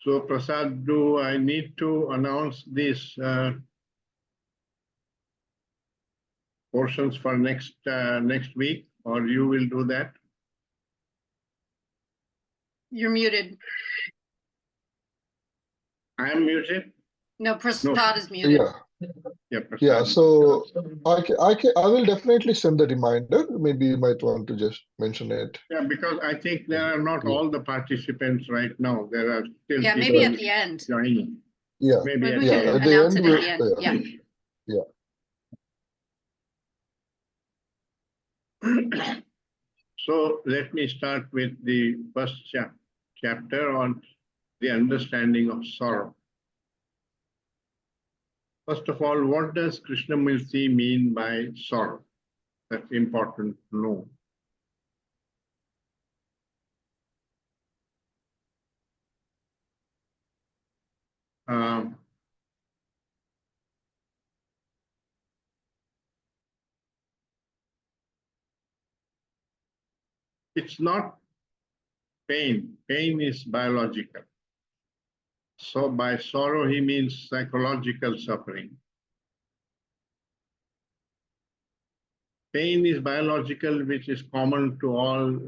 So, Prasad, do I need to announce these portions for next week, or you will do that? You're muted. I am muted? No, Prasad No. is muted. Yeah, Prasad. Yeah, so I will definitely send the reminder. Maybe you might want to just mention it. Yeah, because I think there are not Yeah. all the participants right now. There are still Yeah, people maybe at the end. joining. Yeah, Maybe Maybe at we the can end. at the announce end, it at the end. Yeah. So let me start with the first chapter on the understanding of sorrow. First of all, what does Krishnamurti mean by sorrow? That's important to know. It's not pain. Pain is biological. So by sorrow, he means psychological suffering. Pain is biological, which is common to all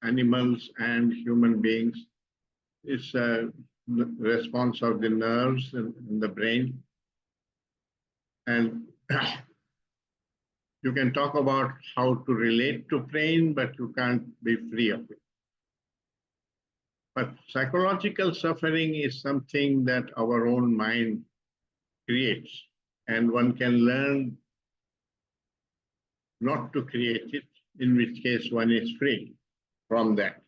animals and human beings. It's a response of the nerves in the brain. And you can talk about how to relate to pain, but you can't be free of it. But psychological suffering is something that our own mind creates, and one can learn not to create it, in which case one is free from that.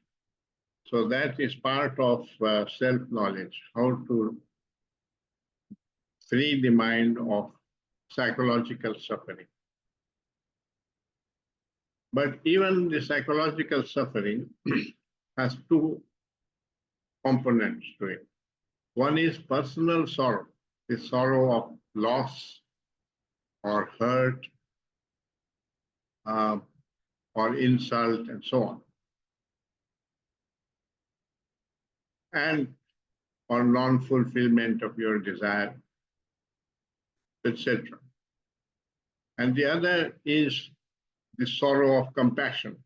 So that is part of self-knowledge, how to free the mind of psychological suffering. But even the psychological suffering has two components to it. One is personal sorrow, the sorrow of loss or hurt or insult and so on. And or non-fulfillment of your desire, etc. And the other is the sorrow of compassion.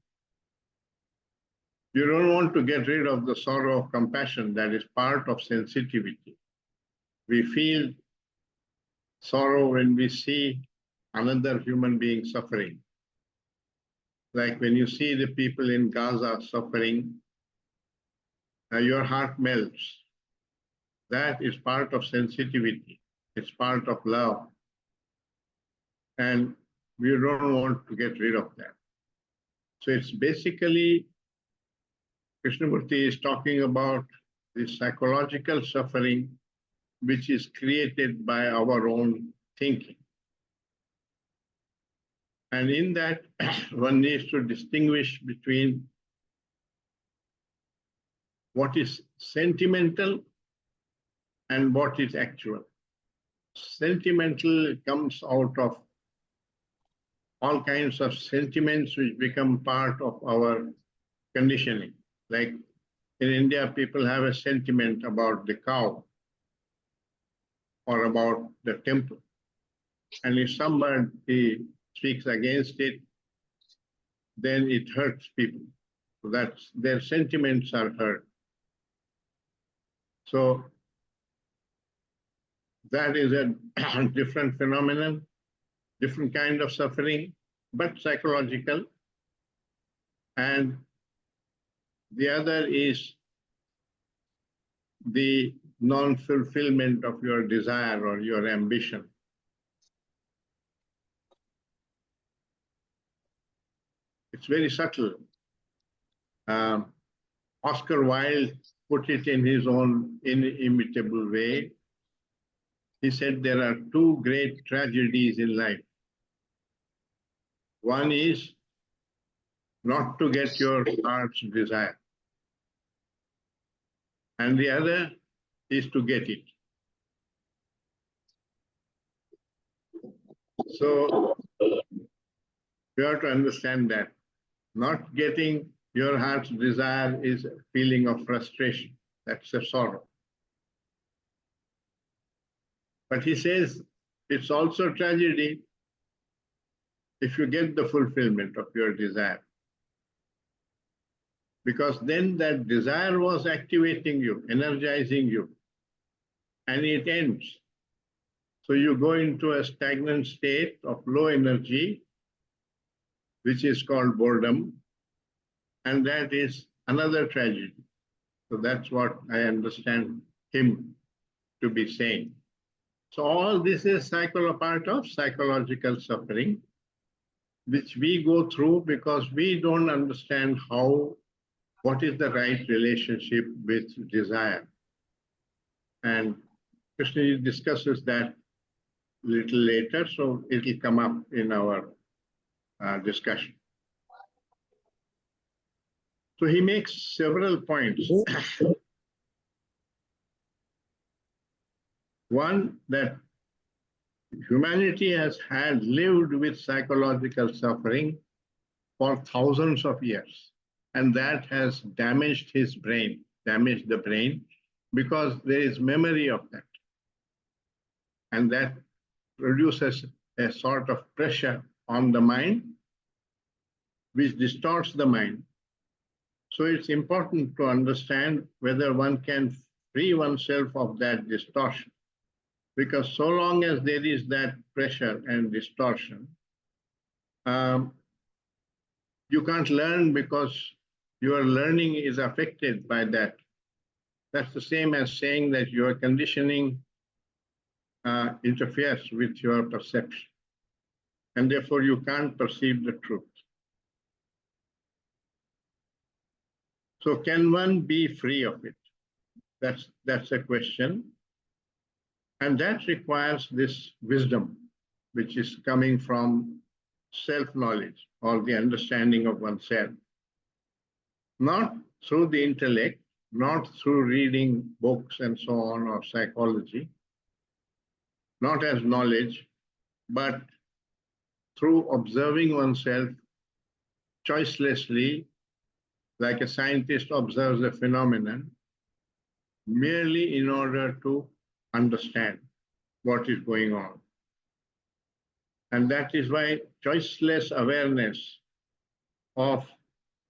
You don't want to get rid of the sorrow of compassion. That is part of sensitivity. We feel sorrow when we see another human being suffering. Like when you see the people in Gaza suffering, your heart melts. That is part of sensitivity. It's part of love. And we don't want to get rid of that. So it's basically, Krishnamurti is talking about the psychological suffering which is created by our own thinking. And in that, one needs to distinguish between what is sentimental and what is actual. Sentimental comes out of all kinds of sentiments which become part of our conditioning. Like in India, people have a sentiment about the cow or about the temple. And if somebody speaks against it, then it hurts people. So that's, their sentiments are hurt. So that is a different phenomenon, different kind of suffering, but psychological. And the other is the non-fulfillment of your desire or your ambition. It's very subtle. Oscar Wilde put it in his own inimitable way. He said there are two great tragedies in life. One is not to get your heart's desire. And the other is to get it. So you have to understand that not getting your heart's desire is a feeling of frustration. That's a sorrow. But he says it's also tragedy if you get the fulfillment of your desire. Because then that desire was activating you, energizing you, and it ends. So you go into a stagnant state of low energy, which is called boredom, and that is another tragedy. So that's what I understand him to be saying. So all this is part of psychological suffering, which we go through because we don't understand what is the right relationship with desire. And Krishna discusses that a little later, so it will come up in our discussion. So he makes several points. One, that humanity has lived with psychological suffering for thousands of years. And that has damaged his brain, damaged the brain, because there is memory of that. And that produces a sort of pressure on the mind, which distorts the mind. So it's important to understand whether one can free oneself of that distortion. Because so long as there is that pressure and distortion, you can't learn because your learning is affected by that. That's the same as saying that your conditioning interferes with your perception, and therefore you can't perceive the truth. So can one be free of it? That's a question. And that requires this wisdom, which is coming from self-knowledge or the understanding of oneself. Not through the intellect, not through reading books and so on or psychology, not as knowledge, but through observing oneself choicelessly, like a scientist observes a phenomenon, merely in order to understand what is going on. And that is why choiceless awareness of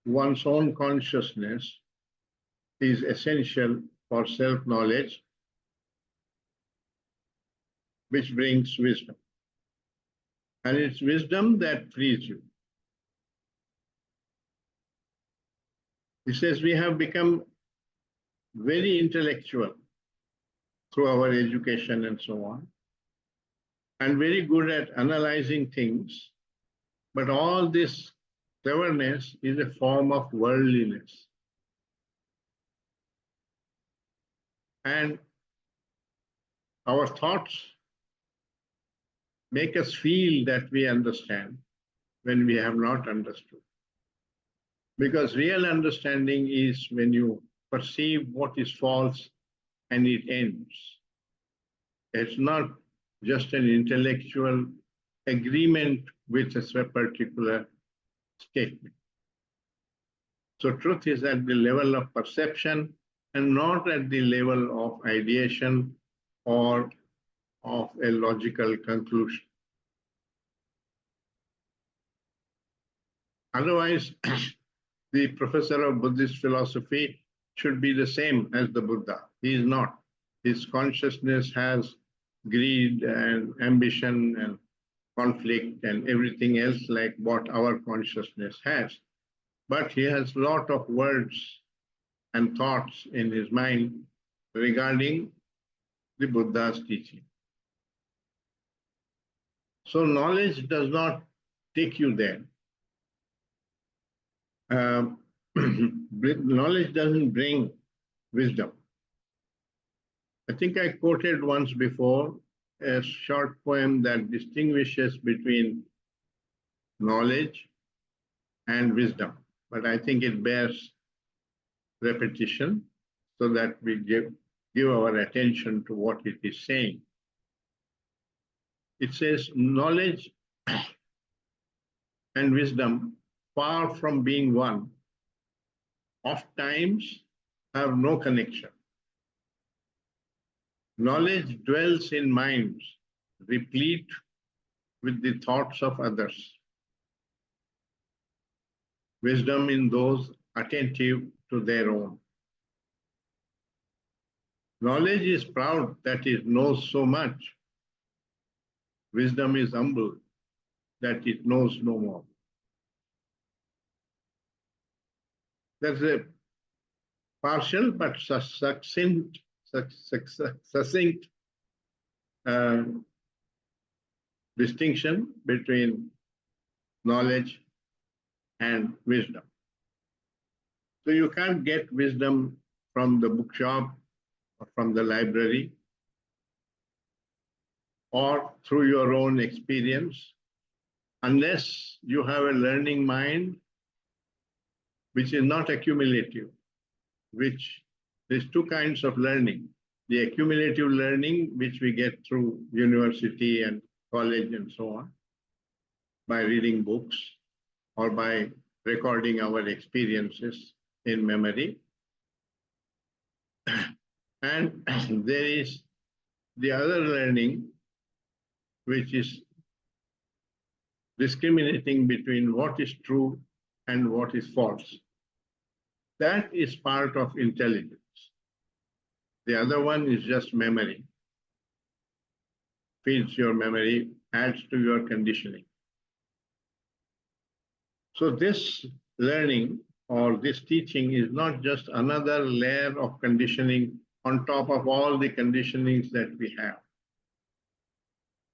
one's own consciousness is essential for self-knowledge, which brings wisdom. And it's wisdom that frees you. He says we have become very intellectual through our education and so on, and very good at analyzing things, but all this cleverness is a form of worldliness. And our thoughts make us feel that we understand when we have not understood. Because real understanding is when you perceive what is false and it ends. It's not just an intellectual agreement with a particular statement. So truth is at the level of perception and not at the level of ideation or of a logical conclusion. Otherwise, the professor of Buddhist philosophy should be the same as the Buddha. He is not. His consciousness has greed and ambition and conflict and everything else like what our consciousness has. But he has a lot of words and thoughts in his mind regarding the Buddha's teaching. So knowledge does not take you there. Knowledge doesn't bring wisdom. I think I quoted once before a short poem that distinguishes between knowledge and wisdom, but I think it bears repetition so that we give our attention to what it is saying. It says, knowledge and wisdom, far from being one, oft times have no connection. Knowledge dwells in minds, replete with the thoughts of others. Wisdom in those attentive to their own. Knowledge is proud that it knows so much. Wisdom is humble that it knows no more. That's a partial but succinct distinction between knowledge and wisdom. So you can't get wisdom from the bookshop or from the library or through your own experience unless you have a learning mind which is not accumulative, which there's two kinds of learning. The accumulative learning, which we get through university and college and so on, by reading books or by recording our experiences in memory. And there is the other learning, which is discriminating between what is true and what is false. That is part of intelligence. The other one is just memory. Feeds your memory, adds to your conditioning. So this learning or this teaching is not just another layer of conditioning on top of all the conditionings that we have.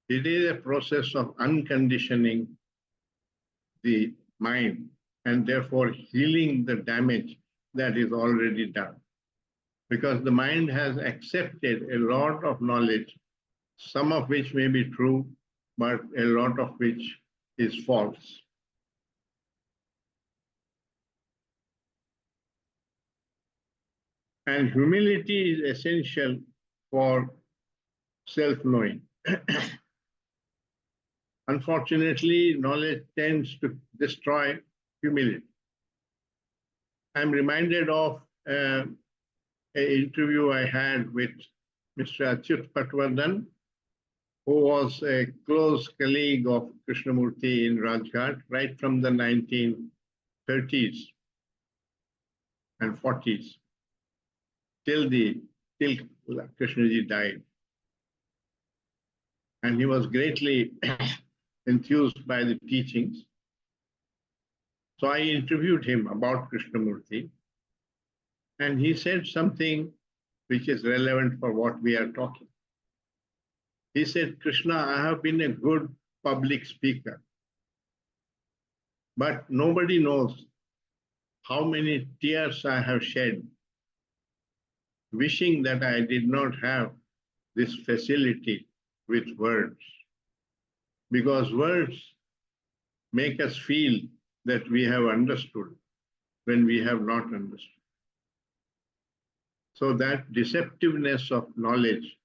It is a process of unconditioning the mind and therefore healing the damage that is already done. Because the mind has accepted a lot of knowledge, some of which may be true, but a lot of which is false. And humility is essential for self-knowing. Unfortunately, knowledge tends to destroy humility. I'm reminded of an interview I had with Mr. Achyut Patwardhan, who was a close colleague of Krishnamurti in Rajghat right from the 1930s and 40s till Krishnaji died. And he was greatly enthused by the teachings. So I interviewed him about Krishnamurti, and he said something which is relevant for what we are talking. He said, Krishna, I have been a good public speaker, but nobody knows how many tears I have shed, wishing that I did not have this facility with words. Because words make us feel that we have understood when we have not understood. So that deceptiveness of knowledge,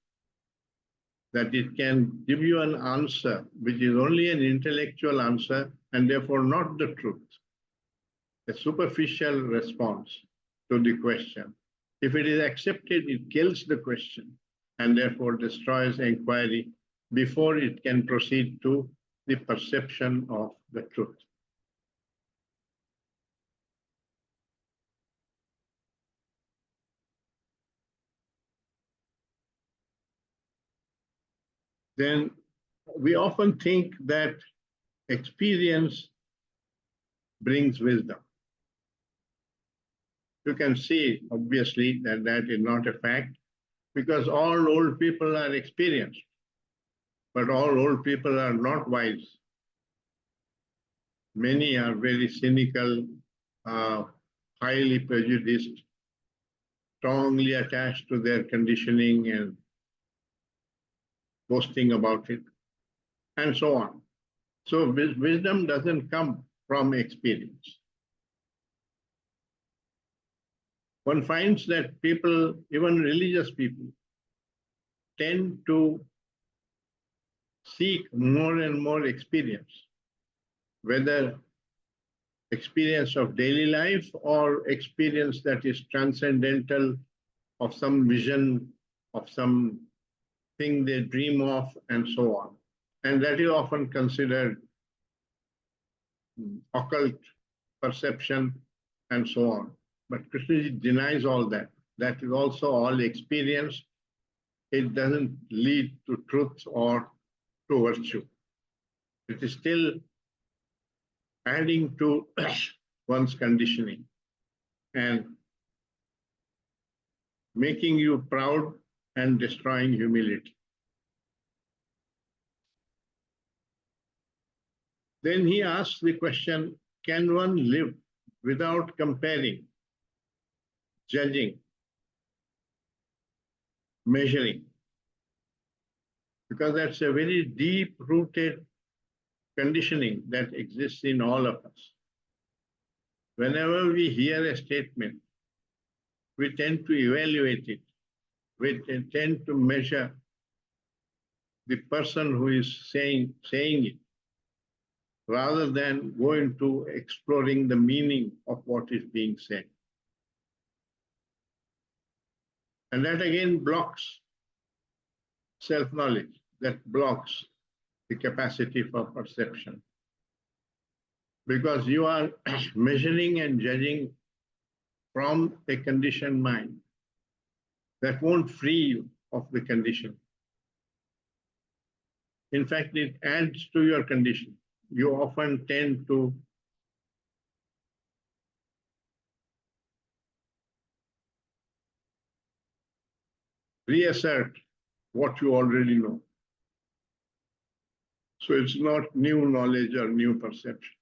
that it can give you an answer which is only an intellectual answer and therefore not the truth, a superficial response to the question. If it is accepted, it kills the question and therefore destroys inquiry before it can proceed to the perception of the truth. Then we often think that experience brings wisdom. You can see, obviously, that that is not a fact, because all old people are experienced, but all old people are not wise. Many are very cynical, highly prejudiced, strongly attached to their conditioning and boasting about it, and so on. So wisdom doesn't come from experience. One finds that people, even religious people, tend to seek more and more experience, whether experience of daily life or experience that is transcendental, of some vision, of some thing they dream of, and so on. And that is often considered occult perception and so on. But Krishna denies all that. That is also all experience. It doesn't lead to truth or to virtue. It is still adding to one's conditioning and making you proud and destroying humility. Then he asks the question, can one live without comparing, judging, measuring? Because that's a very deep-rooted conditioning that exists in all of us. Whenever we hear a statement, we tend to evaluate it. We tend to measure the person who is saying it, rather than go into exploring the meaning of what is being said. And that again blocks self-knowledge, that blocks the capacity for perception. Because you are measuring and judging from a conditioned mind that won't free you of the condition. In fact, it adds to your condition. You often tend to reassert what you already know. So it's not new knowledge or new perception.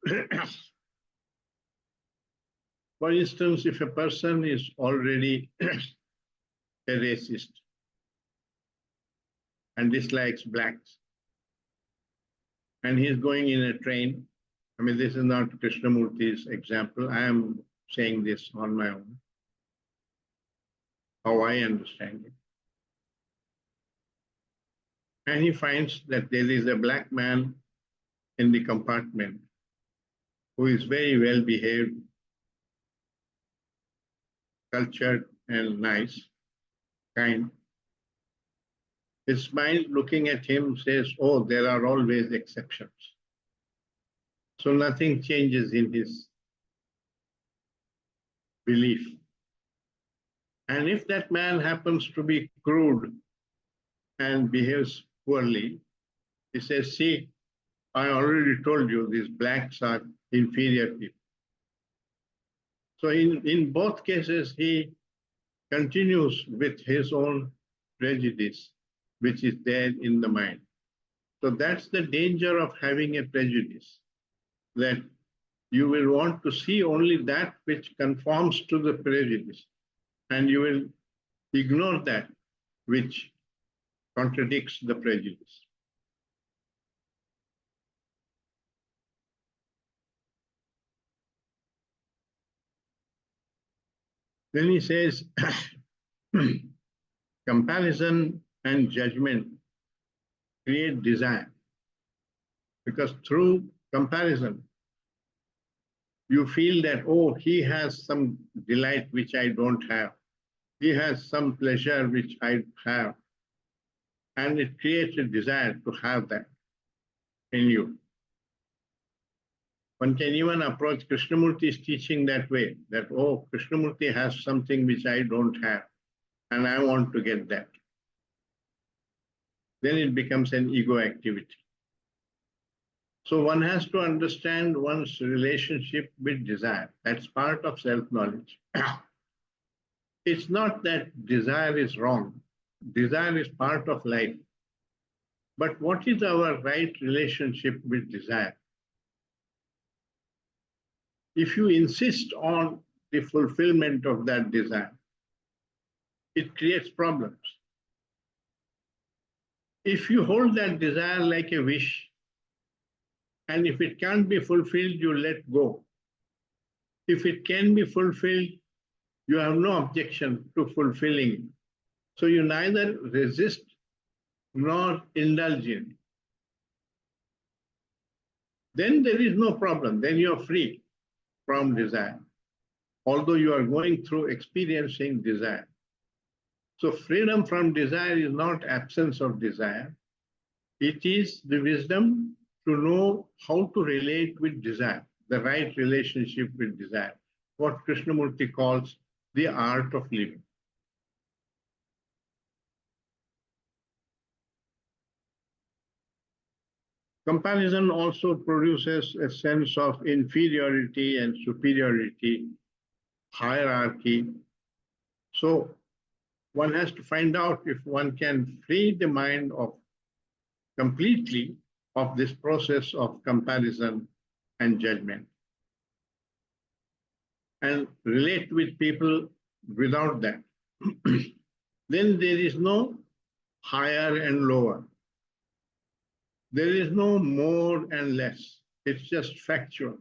For instance, if a person is already a racist and dislikes blacks, and he's going in a train, I mean, this is not Krishnamurti's example, I am saying this on my own, how I understand it. And he finds that there is a black man in the compartment who is very well behaved, cultured and nice, kind. His mind looking at him says, oh, there are always exceptions. So nothing changes in his belief. And if that man happens to be crude and behaves poorly, he says, see, I already told you these blacks are inferior people. So in both cases, he continues with his own prejudice, which is there in the mind. So that's the danger of having a prejudice, that you will want to see only that which conforms to the prejudice, and you will ignore that which contradicts the prejudice. Then he says, comparison and judgment create desire, because through comparison, you feel that, oh, he has some delight which I don't have. He has some pleasure which I have. And it creates a desire to have that in you. One can even approach Krishnamurti's teaching that way, that, oh, Krishnamurti has something which I don't have, and I want to get that. Then it becomes an ego activity. So one has to understand one's relationship with desire. That's part of self-knowledge. It's not that desire is wrong. Desire is part of life. But what is our right relationship with desire? If you insist on the fulfillment of that desire, it creates problems. If you hold that desire like a wish, and if it can't be fulfilled, you let go. If it can be fulfilled, you have no objection to fulfilling it. So you neither resist nor indulge in it. Then there is no problem. Then you are free from desire, although you are going through experiencing desire. So freedom from desire is not absence of desire. It is the wisdom to know how to relate with desire, the right relationship with desire, what Krishnamurti calls the art of living. Comparison also produces a sense of inferiority and superiority, hierarchy. So one has to find out if one can free the mind of completely of this process of comparison and judgment and relate with people without that. Then there is no higher and lower. There is no more and less. It's just factual.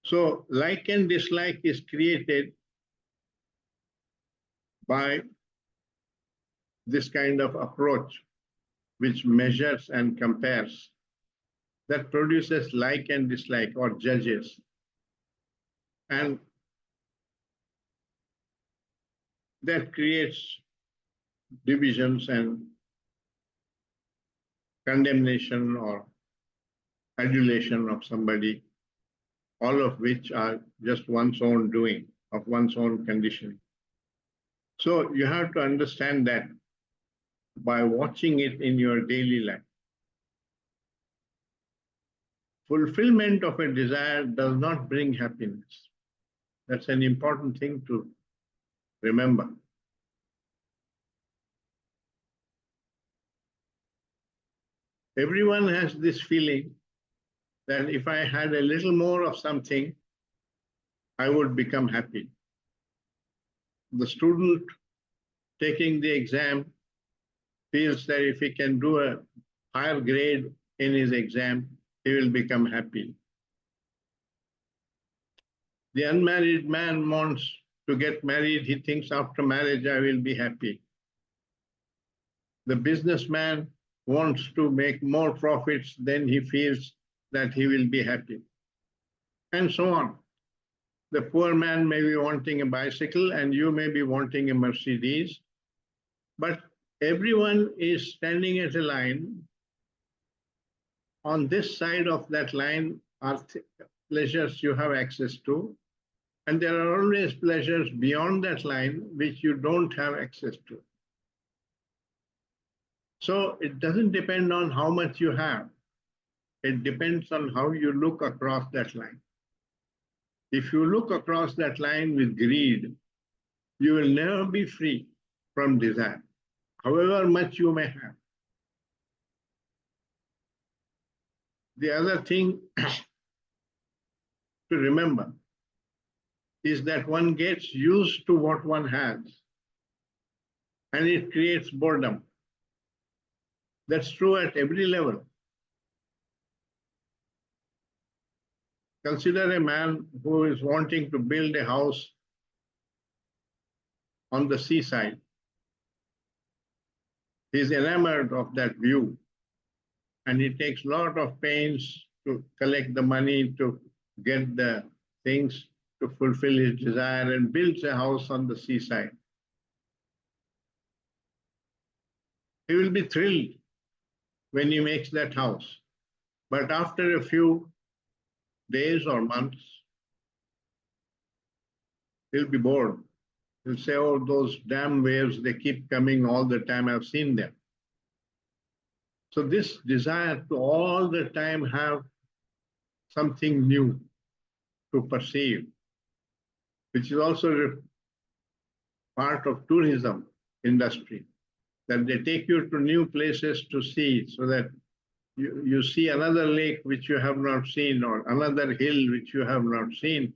So like and dislike is created by this kind of approach, which measures and compares, that produces like and dislike or judges. And that creates divisions and condemnation or adulation of somebody, all of which are just one's own doing, of one's own conditioning. So you have to understand that by watching it in your daily life. Fulfillment of a desire does not bring happiness. That's an important thing to remember. Everyone has this feeling that if I had a little more of something, I would become happy. The student taking the exam feels that if he can do a higher grade in his exam, he will become happy. The unmarried man wants to get married. He thinks after marriage, I will be happy. The businessman wants to make more profits, then he feels that he will be happy. And so on. The poor man may be wanting a bicycle and you may be wanting a Mercedes, but everyone is standing at a line. On this side of that line are pleasures you have access to, and there are always pleasures beyond that line which you don't have access to. So it doesn't depend on how much you have. It depends on how you look across that line. If you look across that line with greed, you will never be free from desire, however much you may have. The other thing to remember is that one gets used to what one has, and it creates boredom. That's true at every level. Consider a man who is wanting to build a house on the seaside. He's enamored of that view, and he takes a lot of pains to collect the money to get the things to fulfill his desire and builds a house on the seaside. He will be thrilled when he makes that house. But after a few days or months, he'll be bored. He'll say, oh, those damn waves, they keep coming all the time. I've seen them. So this desire to all the time have something new to perceive, which is also part of tourism industry, that they take you to new places to see, so that you see another lake which you have not seen, or another hill which you have not seen,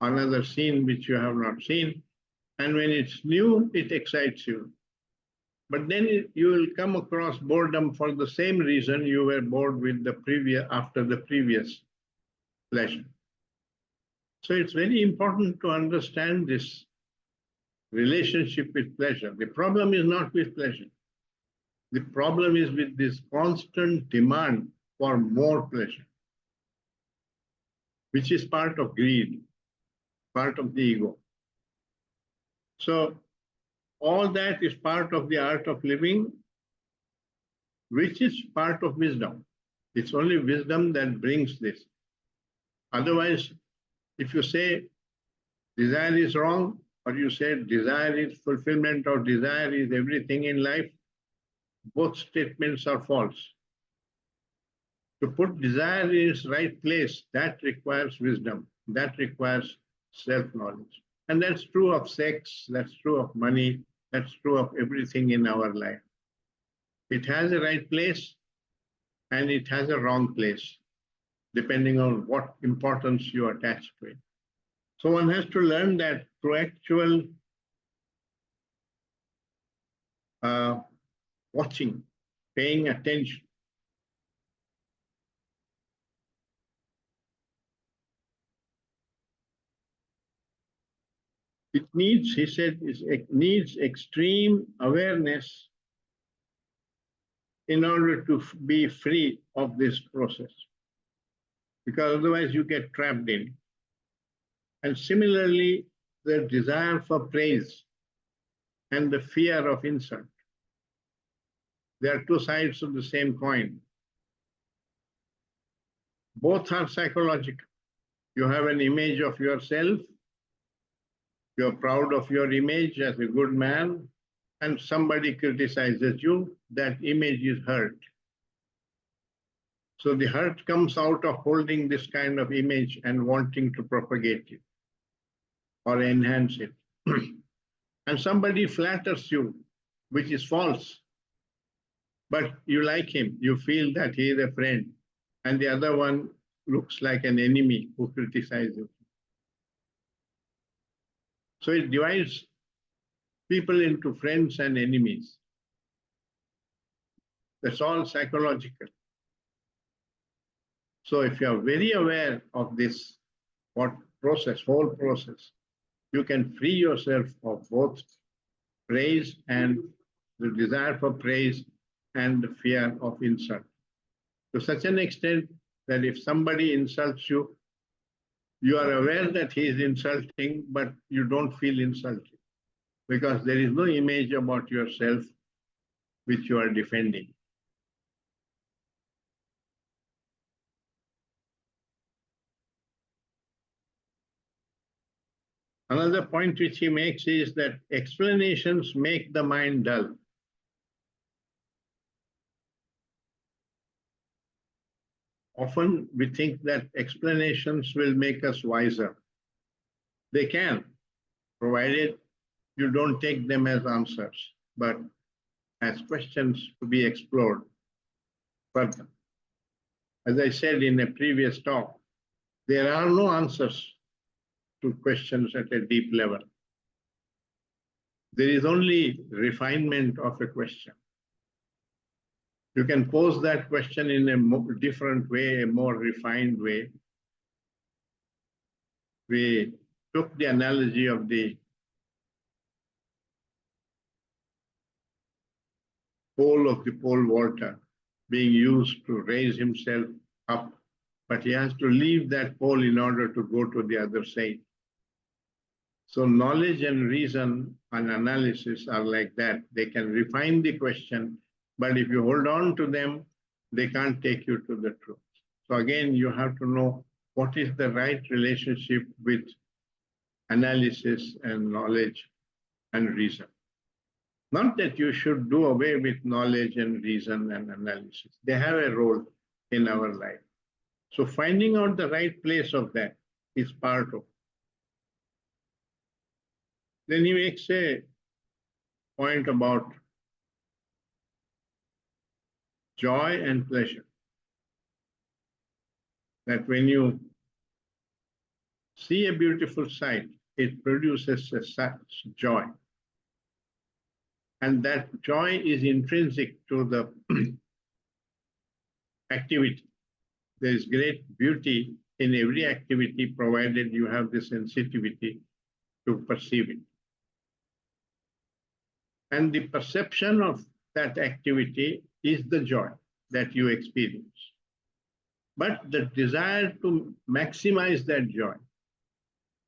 another scene which you have not seen. And when it's new, it excites you. But then you will come across boredom for the same reason you were bored with the previous, after the previous pleasure. So it's very important to understand this relationship with pleasure. The problem is not with pleasure. The problem is with this constant demand for more pleasure, which is part of greed, part of the ego. So all that is part of the art of living, which is part of wisdom. It's only wisdom that brings this. Otherwise, if you say desire is wrong, or you say desire is fulfillment or desire is everything in life, both statements are false. To put desire in its right place, that requires wisdom, that requires self-knowledge. And that's true of sex, that's true of money, that's true of everything in our life. It has a right place and it has a wrong place, depending on what importance you attach to it. So one has to learn that through actual watching, paying attention. It needs, he said, it needs extreme awareness in order to be free of this process, because otherwise you get trapped in it. And similarly, the desire for praise and the fear of insult, they are two sides of the same coin. Both are psychological. You have an image of yourself, you're proud of your image as a good man, and somebody criticizes you, that image is hurt. So the hurt comes out of holding this kind of image and wanting to propagate it or enhance it. And somebody flatters you, which is false, but you like him, you feel that he is a friend, and the other one looks like an enemy who criticizes. So it divides people into friends and enemies. That's all psychological. So if you are very aware of this whole process, you can free yourself of both praise and the desire for praise and the fear of insult. To such an extent that if somebody insults you, you are aware that he is insulting, but you don't feel insulted, because there is no image about yourself which you are defending. Another point which he makes is that explanations make the mind dull. Often we think that explanations will make us wiser. They can, provided you don't take them as answers, but as questions to be explored further. As I said in a previous talk, there are no answers to questions at a deep level. There is only refinement of a question. You can pose that question in a more different way, a more refined way. We took the analogy of the pole of the pole vaulter being used to raise himself up, but he has to leave that pole in order to go to the other side. So knowledge and reason and analysis are like that. They can refine the question, but if you hold on to them, they can't take you to the truth. So again, you have to know what is the right relationship with analysis and knowledge and reason. Not that you should do away with knowledge and reason and analysis. They have a role in our life. So finding out the right place of that is part of it. Then he makes a point about joy and pleasure. That when you see a beautiful sight, it produces a joy. And that joy is intrinsic to the activity. There is great beauty in every activity, provided you have the sensitivity to perceive it. And the perception of that activity is the joy that you experience. But the desire to maximize that joy,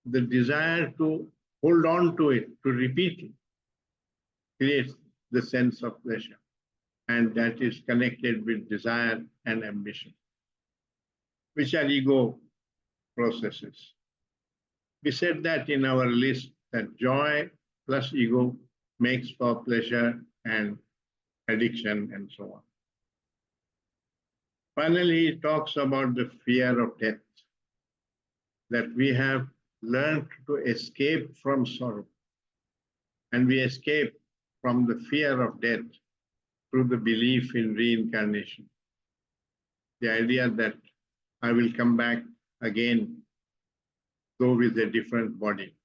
the desire to hold on to it, to repeat it, creates the sense of pleasure. And that is connected with desire and ambition, which are ego processes. We said that in our list that joy plus ego makes for pleasure and addiction and so on. Finally, he talks about the fear of death, that we have learned to escape from sorrow. And we escape from the fear of death through the belief in reincarnation. The idea that I will come back again, though with a different body.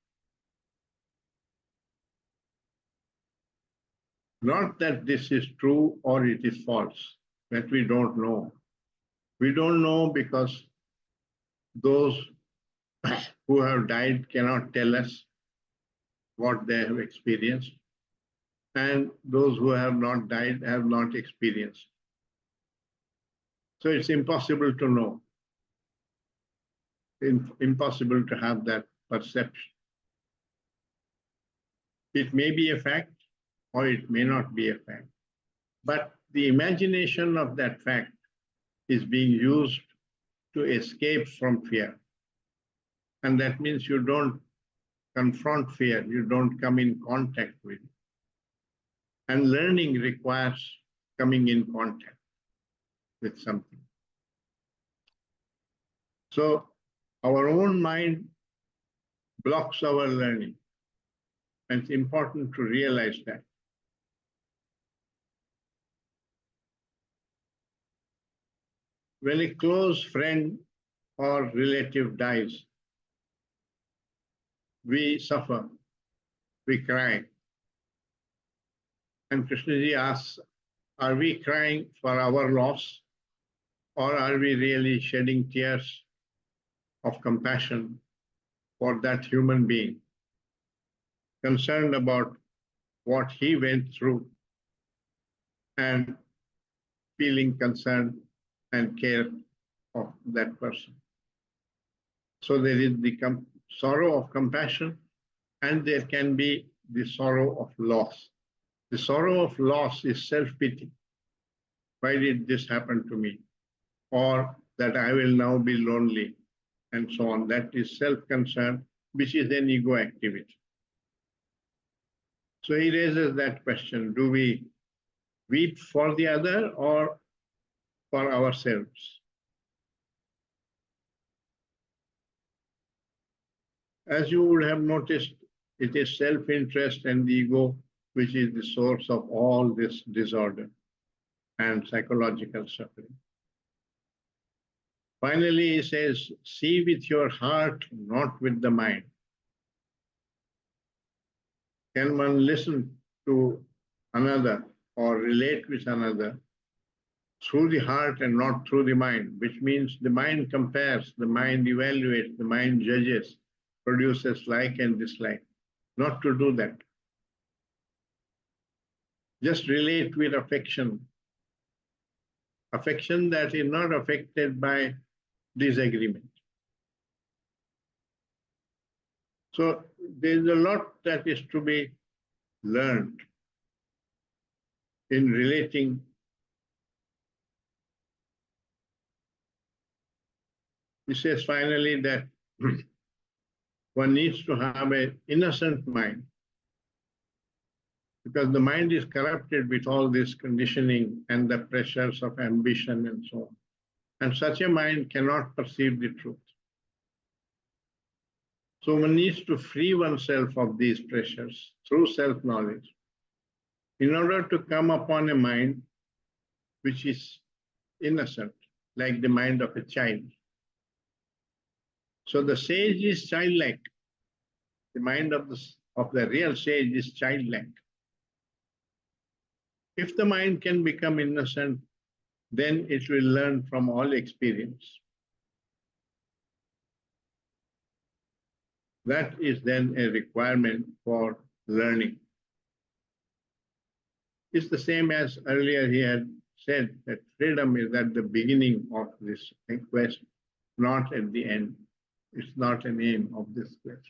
Not that this is true or it is false, that we don't know. We don't know because those who have died cannot tell us what they have experienced, and those who have not died have not experienced. So it's impossible to know, impossible to have that perception. It may be a fact or it may not be a fact, but the imagination of that fact is being used to escape from fear. And that means you don't confront fear, you don't come in contact with it. And learning requires coming in contact with something. So our own mind blocks our learning. And it's important to realize that. When a close friend or relative dies, we suffer, we cry. And Krishnaji asks, are we crying for our loss, or are we really shedding tears of compassion for that human being, concerned about what he went through and feeling concerned and care of that person? So there is the sorrow of compassion, and there can be the sorrow of loss. The sorrow of loss is self-pity. Why did this happen to me? Or that I will now be lonely, and so on. That is self-concern, which is an ego activity. So he raises that question, do we weep for the other or for ourselves? As you would have noticed, it is self-interest and the ego which is the source of all this disorder and psychological suffering. Finally, he says, see with your heart, not with the mind. Can one listen to another or relate with another through the heart and not through the mind, which means the mind compares, the mind evaluates, the mind judges, produces like and dislike. Not to do that. Just relate with affection. Affection that is not affected by disagreement. So there is a lot that is to be learned in relating. He says finally that one needs to have an innocent mind, because the mind is corrupted with all this conditioning and the pressures of ambition and so on. And such a mind cannot perceive the truth. So one needs to free oneself of these pressures through self-knowledge in order to come upon a mind which is innocent, like the mind of a child. So the sage is childlike. The mind of the real sage is childlike. If the mind can become innocent, then it will learn from all experience. That is then a requirement for learning. It's the same as earlier he had said that freedom is at the beginning of this quest, not at the end. It's not an aim of this quest.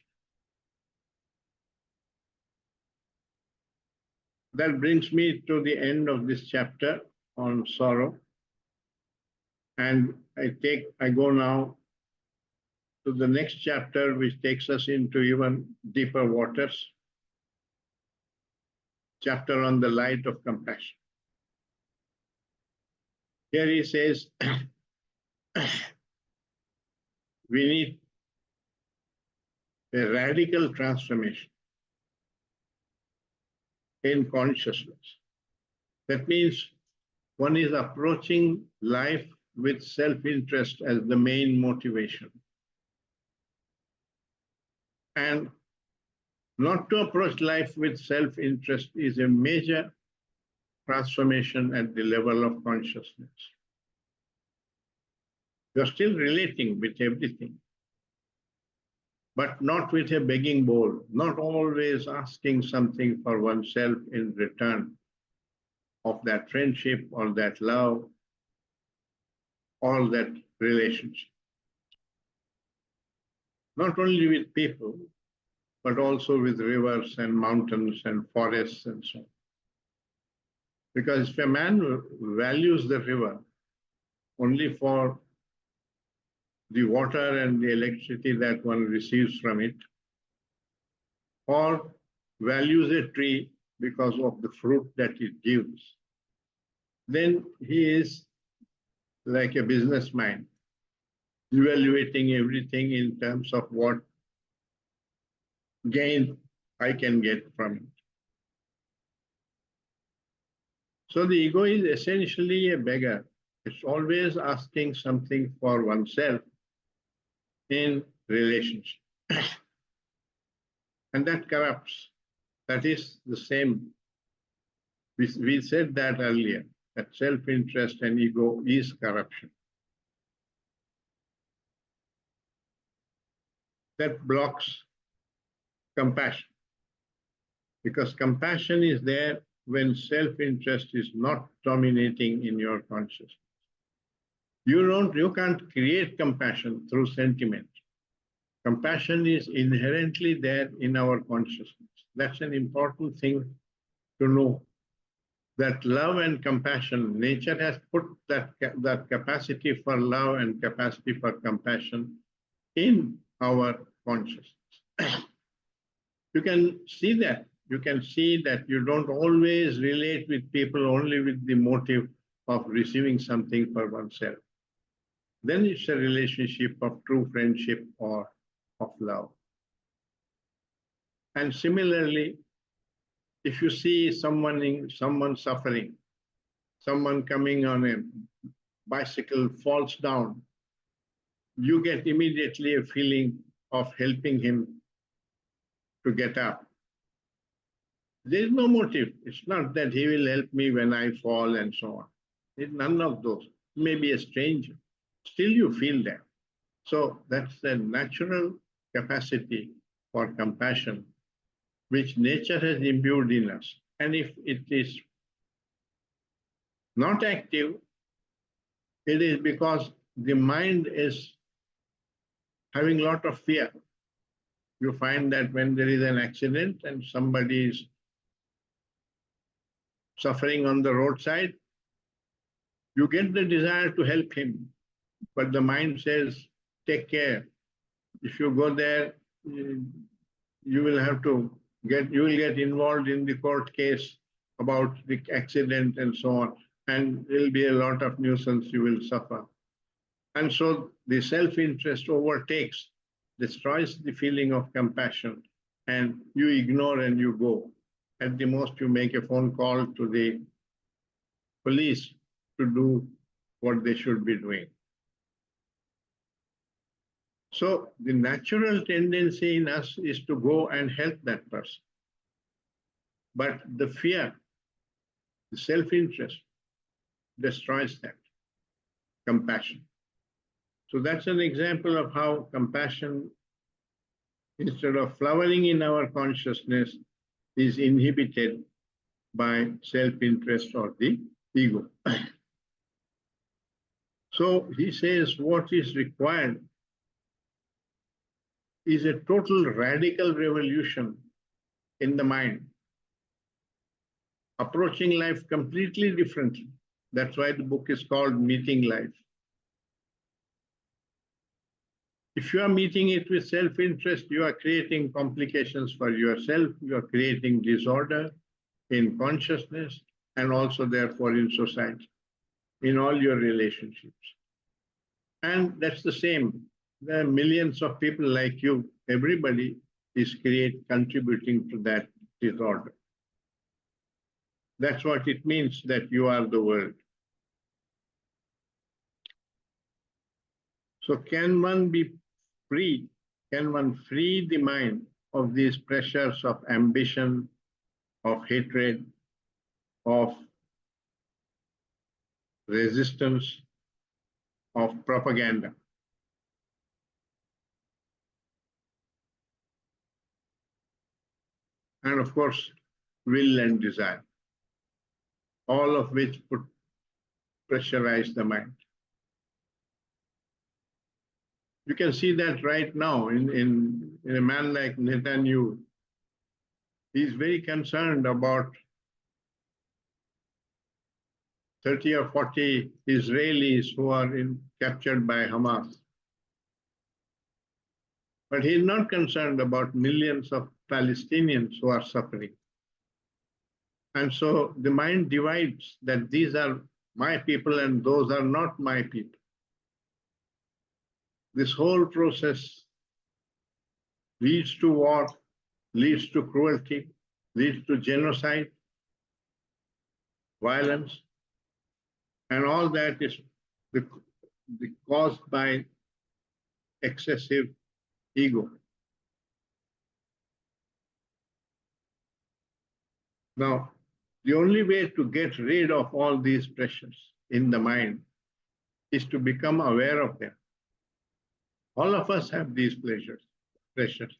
that brings me to the end of this chapter on sorrow. And I go now to the next chapter, which takes us into even deeper waters. Chapter on the light of compassion. Here he says, we need a radical transformation in consciousness. That means one is approaching life with self-interest as the main motivation. And not to approach life with self-interest is a major transformation at the level of consciousness. You're still relating with everything, but not with a begging bowl, not always asking something for oneself in return of that friendship or that love or that relationship. Not only with people, but also with rivers and mountains and forests and so on. Because if a man values the river only for the water and the electricity that one receives from it, or values a tree because of the fruit that it gives, then he is like a businessman, evaluating everything in terms of what gain I can get from it. So the ego is essentially a beggar. It's always asking something for oneself in relationship. And that corrupts. That is the same. We said that earlier, that self-interest and ego is corruption. That blocks compassion. Because compassion is there when self-interest is not dominating in your consciousness. You can't create compassion through sentiment. Compassion is inherently there in our consciousness. That's an important thing to know. That love and compassion, nature has put that capacity for love and capacity for compassion in our consciousness. You can see that. You can see that you don't always relate with people only with the motive of receiving something for oneself. Then it's a relationship of true friendship or of love. And similarly, if you see someone suffering, someone coming on a bicycle falls down, you get immediately a feeling of helping him to get up. There is no motive. It's not that he will help me when I fall and so on. It's none of those. Maybe a stranger. Still you feel that. So that's the natural capacity for compassion, which nature has imbued in us. And if it is not active, it is because the mind is having a lot of fear. You find that when there is an accident and somebody is suffering on the roadside, you get the desire to help him. But the mind says, take care. If you go there, you will get involved in the court case about the accident and so on. And there will be a lot of nuisance you will suffer. And so the self-interest overtakes, destroys the feeling of compassion, and you ignore and you go. At the most, you make a phone call to the police to do what they should be doing. So the natural tendency in us is to go and help that person. But the fear, the self-interest, destroys that compassion. So that's an example of how compassion, instead of flowering in our consciousness, is inhibited by self-interest or the ego. So he says what is required is a total radical revolution in the mind approaching life completely differently. That's why the book is called Meeting Life. If you are meeting it with self-interest, you are creating complications for yourself, you are creating disorder in consciousness and also therefore in society, in all your relationships. And that's the same. There are millions of people like you. Everybody is contributing to that disorder. That's what it means that you are the world. So can one be free? Can one free the mind of these pressures of ambition, of hatred, of resistance, of propaganda? And of course, will and desire, all of which pressurize the mind. You can see that right now in a man like Netanyahu. He's very concerned about 30 or 40 Israelis who are captured by Hamas. But he's not concerned about millions of Palestinians who are suffering. And so the mind divides that these are my people and those are not my people. This whole process leads to war, leads to cruelty, leads to genocide, violence, and all that is caused by excessive ego. Now, the only way to get rid of all these pressures in the mind is to become aware of them. All of us have these pressures,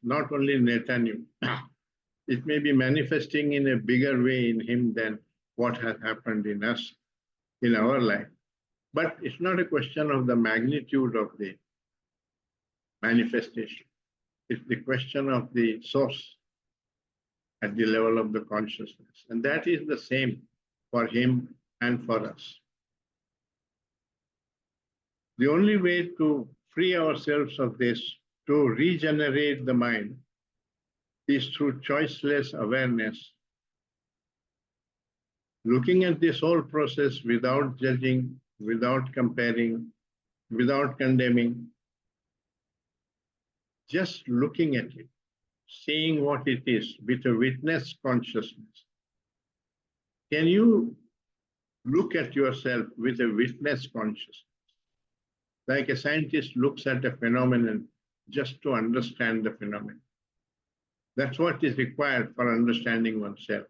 not only Netanyahu. It may be manifesting in a bigger way in him than what has happened in us, in our life. But it's not a question of the magnitude of the manifestation. It's the question of the source at the level of the consciousness. And that is the same for him and for us. The only way to free ourselves of this, to regenerate the mind, is through choiceless awareness, looking at this whole process without judging, without comparing, without condemning, just looking at it, seeing what it is with a witness consciousness. Can you look at yourself with a witness consciousness? Like a scientist looks at a phenomenon just to understand the phenomenon. That's what is required for understanding oneself.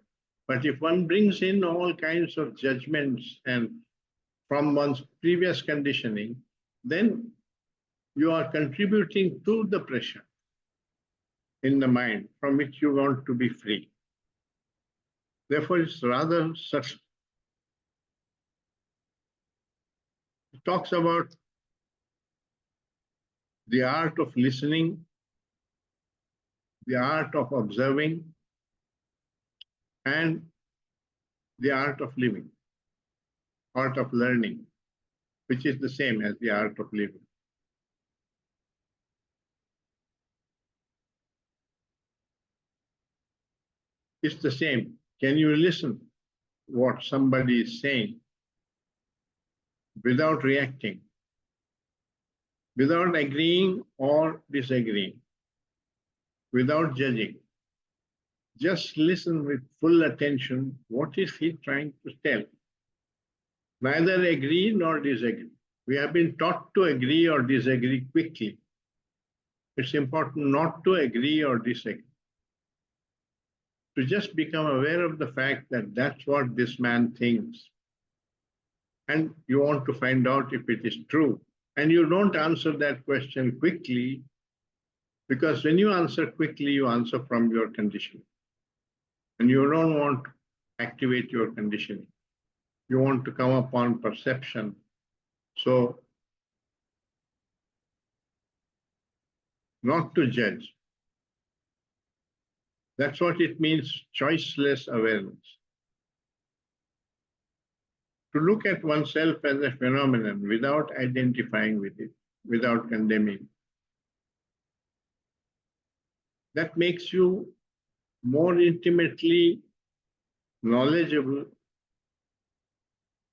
But if one brings in all kinds of judgments and from one's previous conditioning, then you are contributing to the pressure in the mind from which you want to be free. Therefore, it's rather subtle. It talks about the art of listening, the art of observing, and the art of living, art of learning, which is the same as the art of living. It's the same. Can you listen what somebody is saying without reacting, without agreeing or disagreeing, without judging? Just listen with full attention. What is he trying to tell? Neither agree nor disagree. We have been taught to agree or disagree quickly. It's important not to agree or disagree. To just become aware of the fact that that's what this man thinks. And you want to find out if it is true. And you don't answer that question quickly, because when you answer quickly, you answer from your conditioning. And you don't want to activate your conditioning. You want to come upon perception. So, not to judge. That's what it means, choiceless awareness. to look at oneself as a phenomenon without identifying with it, without condemning. That makes you more intimately knowledgeable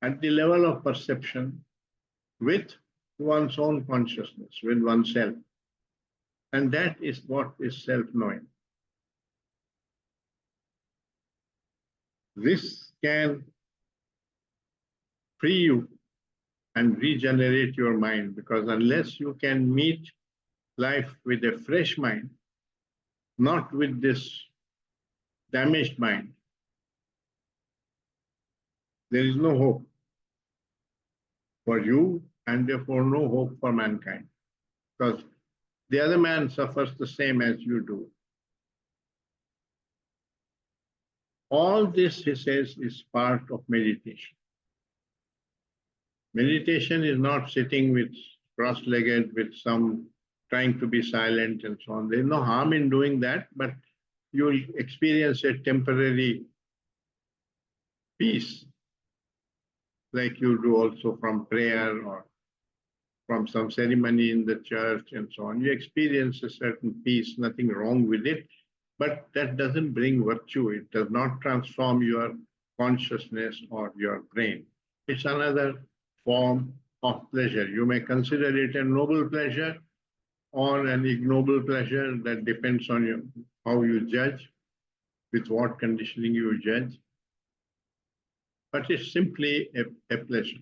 at the level of perception with one's own consciousness, with oneself. And that is what is self-knowing. This can free you and regenerate your mind, because unless you can meet life with a fresh mind, not with this damaged mind, there is no hope for you and therefore no hope for mankind, because the other man suffers the same as you do. All this, he says, is part of meditation. Meditation is not sitting with cross-legged with some trying to be silent and so on. There's no harm in doing that, but you'll experience a temporary peace, like you do also from prayer or from some ceremony in the church and so on. You experience a certain peace, nothing wrong with it, but that doesn't bring virtue. It does not transform your consciousness or your brain. It's another form of pleasure. You may consider it a noble pleasure or an ignoble pleasure. That depends on you, how you judge, with what conditioning you judge. But it's simply a pleasure.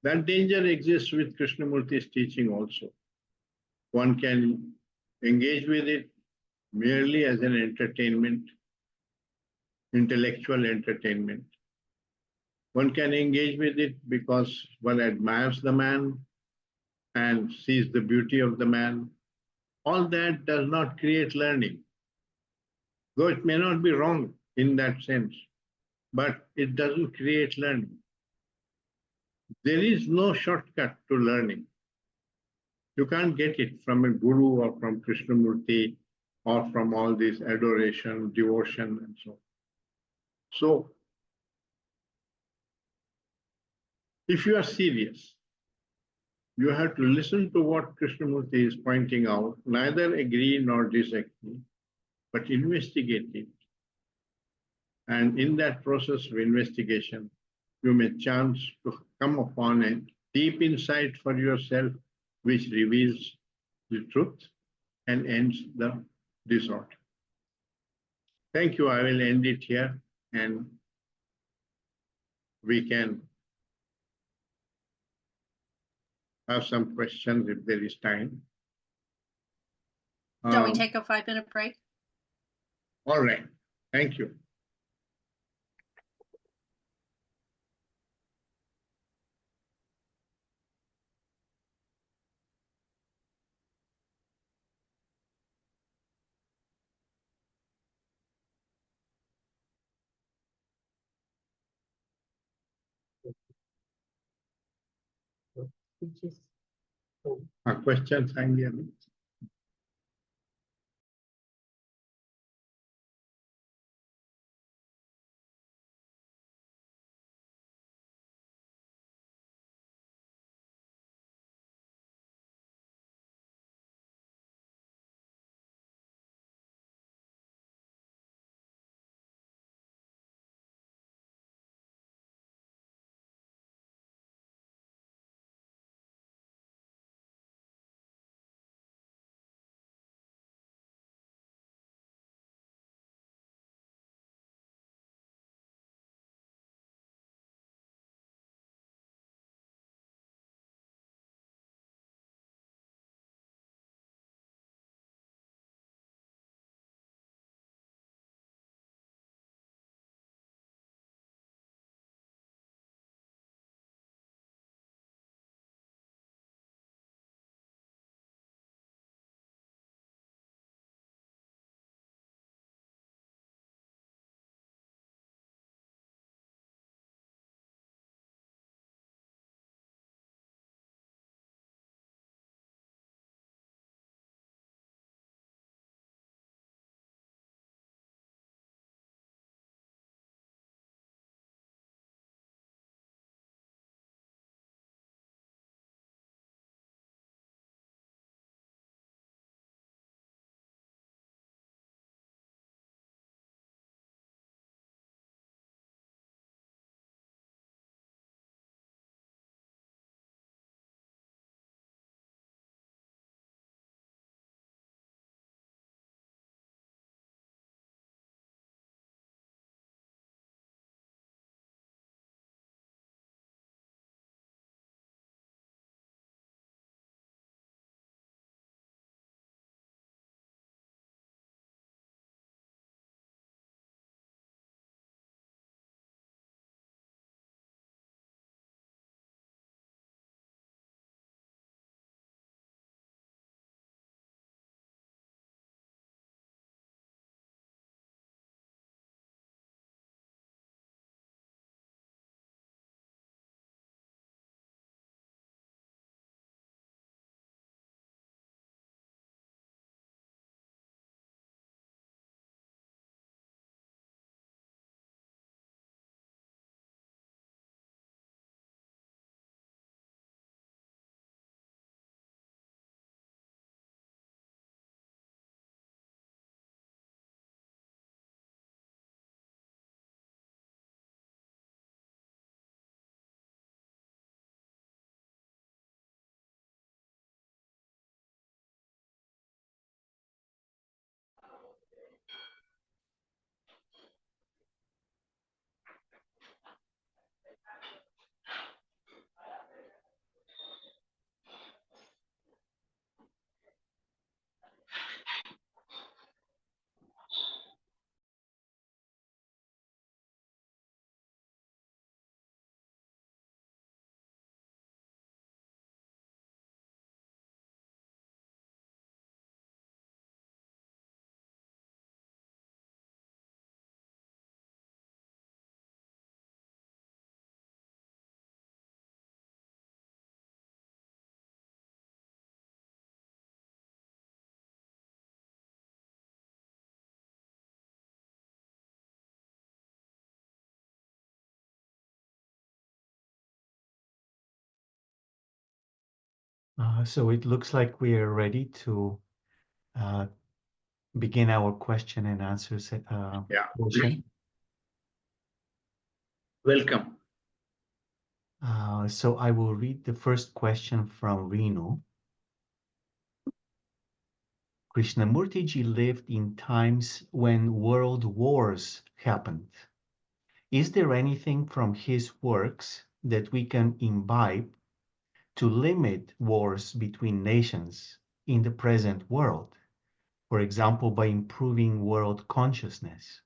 That danger exists with Krishnamurti's teaching also. One can engage with it merely as an entertainment, intellectual entertainment. One can engage with it because one admires the man and sees the beauty of the man. All that does not create learning, though it may not be wrong in that sense, but it doesn't create learning. There is no shortcut to learning. You can't get it from a guru or from Krishnamurti or from all this adoration, devotion, and so on. So, if you are serious, you have to listen to what Krishnamurti is pointing out, neither agree nor disagree, but investigate it. And in that process of investigation, you may chance to come upon a deep insight for yourself, which reveals the truth and ends the disorder. Thank you. I will end it here, and we can have some questions if there is time. Shall we take a 5-minute break? All right. Thank you. Questions, Angela? So it looks like we are ready to begin our question and answer Yeah. portion. Welcome. So I will read the first question from Renu. Krishnamurtiji lived in times when world wars happened. Is there anything from his works that we can imbibe to limit wars between nations in the present world? For example, by improving world consciousness?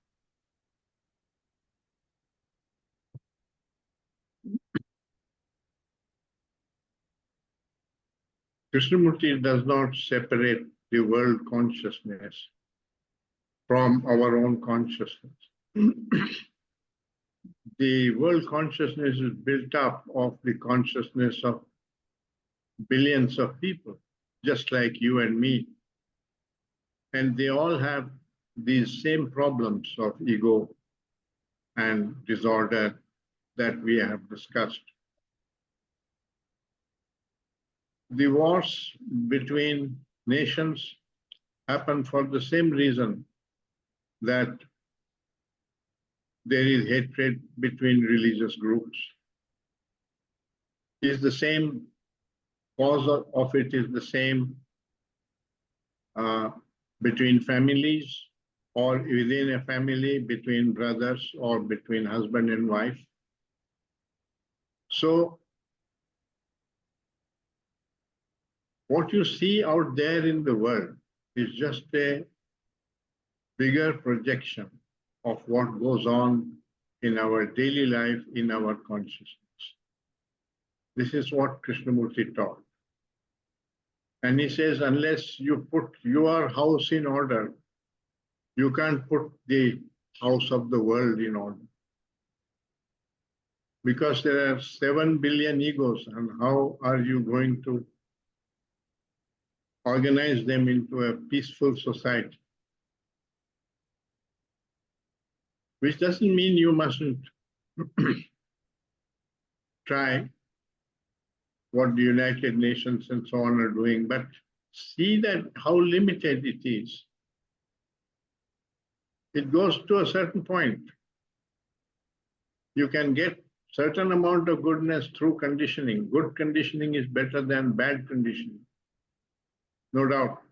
Krishnamurti does not separate the world consciousness from our own consciousness. The world consciousness is built up of the consciousness of billions of people, just like you and me. And they all have these same problems of ego and disorder that we have discussed. The wars between nations happen for the same reason that there is hatred between religious groups. Is the same cause of it is the same between families or within a family, between brothers or between husband and wife. So what you see out there in the world is just a bigger projection of what goes on in our daily life, in our consciousness. This is what Krishnamurti taught. And he says, unless you put your house in order, you can't put the house of the world in order. Because there are 7 billion egos, and how are you going to organize them into a peaceful society? Which doesn't mean you mustn't try what the United Nations and so on are doing, but see that how limited it is. It goes to a certain point. You can get certain amount of goodness through conditioning. Good conditioning is better than bad conditioning, no doubt,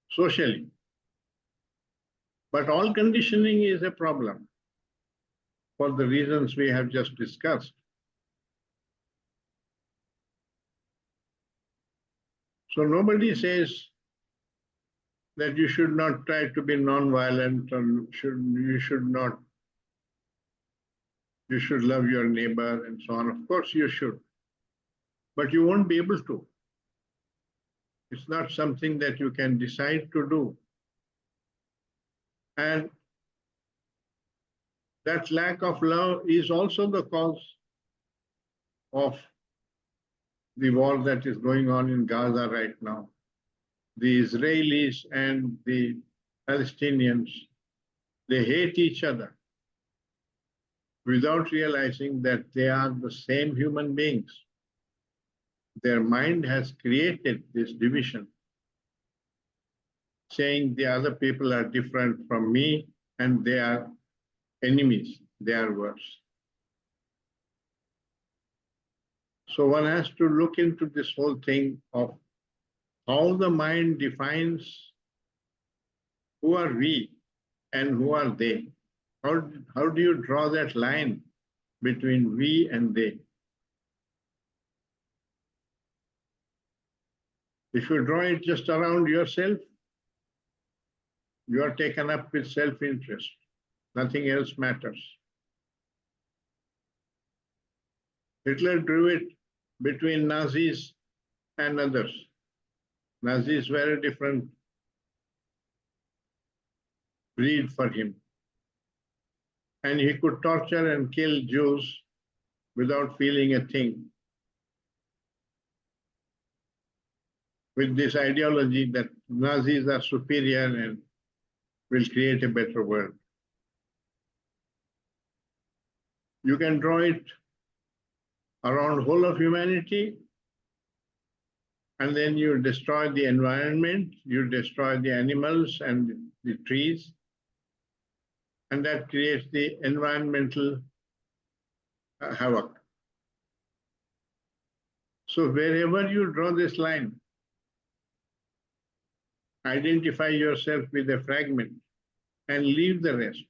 socially. But all conditioning is a problem for the reasons we have just discussed. So nobody says that you should not try to be non-violent, or you should love your neighbor and so on. Of course you should, but you won't be able to. It's not something that you can decide to do. And that lack of love is also the cause of the war that is going on in Gaza right now. The Israelis and the Palestinians, they hate each other without realizing that they are the same human beings. Their mind has created this division, saying the other people are different from me and they are enemies, they are worse. So one has to look into this whole thing of how the mind defines who are we and who are they. How do you draw that line between we and they? If you draw it just around yourself, you are taken up with self-interest. Nothing else matters. Hitler drew it between Nazis and others. Nazis were a different breed for him. And he could torture and kill Jews without feeling a thing, with this ideology that Nazis are superior and will create a better world. You can draw it around whole of humanity, and then you destroy the environment, you destroy the animals and the trees, and that creates the environmental havoc. So wherever you draw this line, identify yourself with a fragment and leave the rest.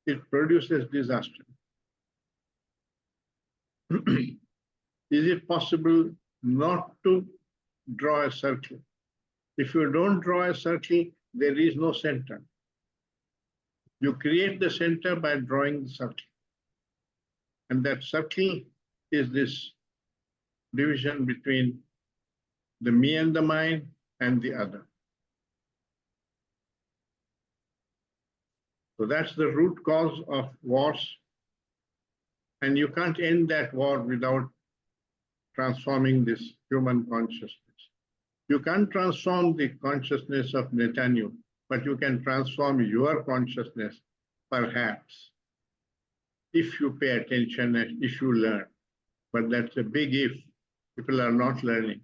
It produces disaster. Is it possible not to draw a circle? If you don't draw a circle, there is no center. You create the center by drawing the circle. And that circle is this division between the me and the mine and the other. So that's the root cause of wars. And you can't end that war without transforming this human consciousness. You can't transform the consciousness of Netanyahu, but you can transform your consciousness, perhaps, if you pay attention and if you learn. But that's a big if. People are not learning.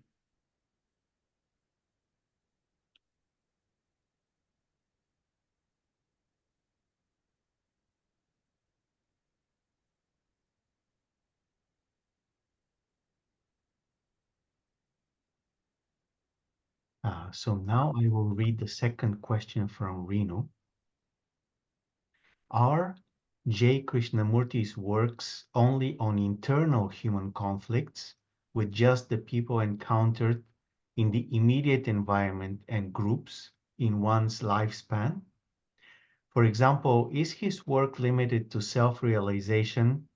So now I will read the second question from Renu. Are J. Krishnamurti's works only on internal human conflicts with just the people encountered in the immediate environment and groups in one's lifespan? For example, is his work limited to self-realization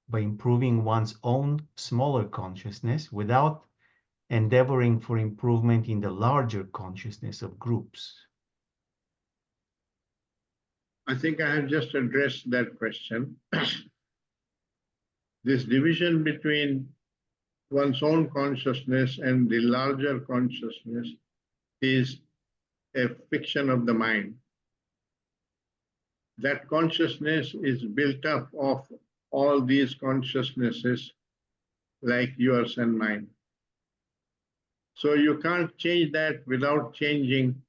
by improving one's own smaller consciousness without endeavoring for improvement in the larger consciousness of groups? I think I have just addressed that question. This division between one's own consciousness and the larger consciousness is a fiction of the mind. That consciousness is built up of all these consciousnesses like yours and mine. So you can't change that without changing.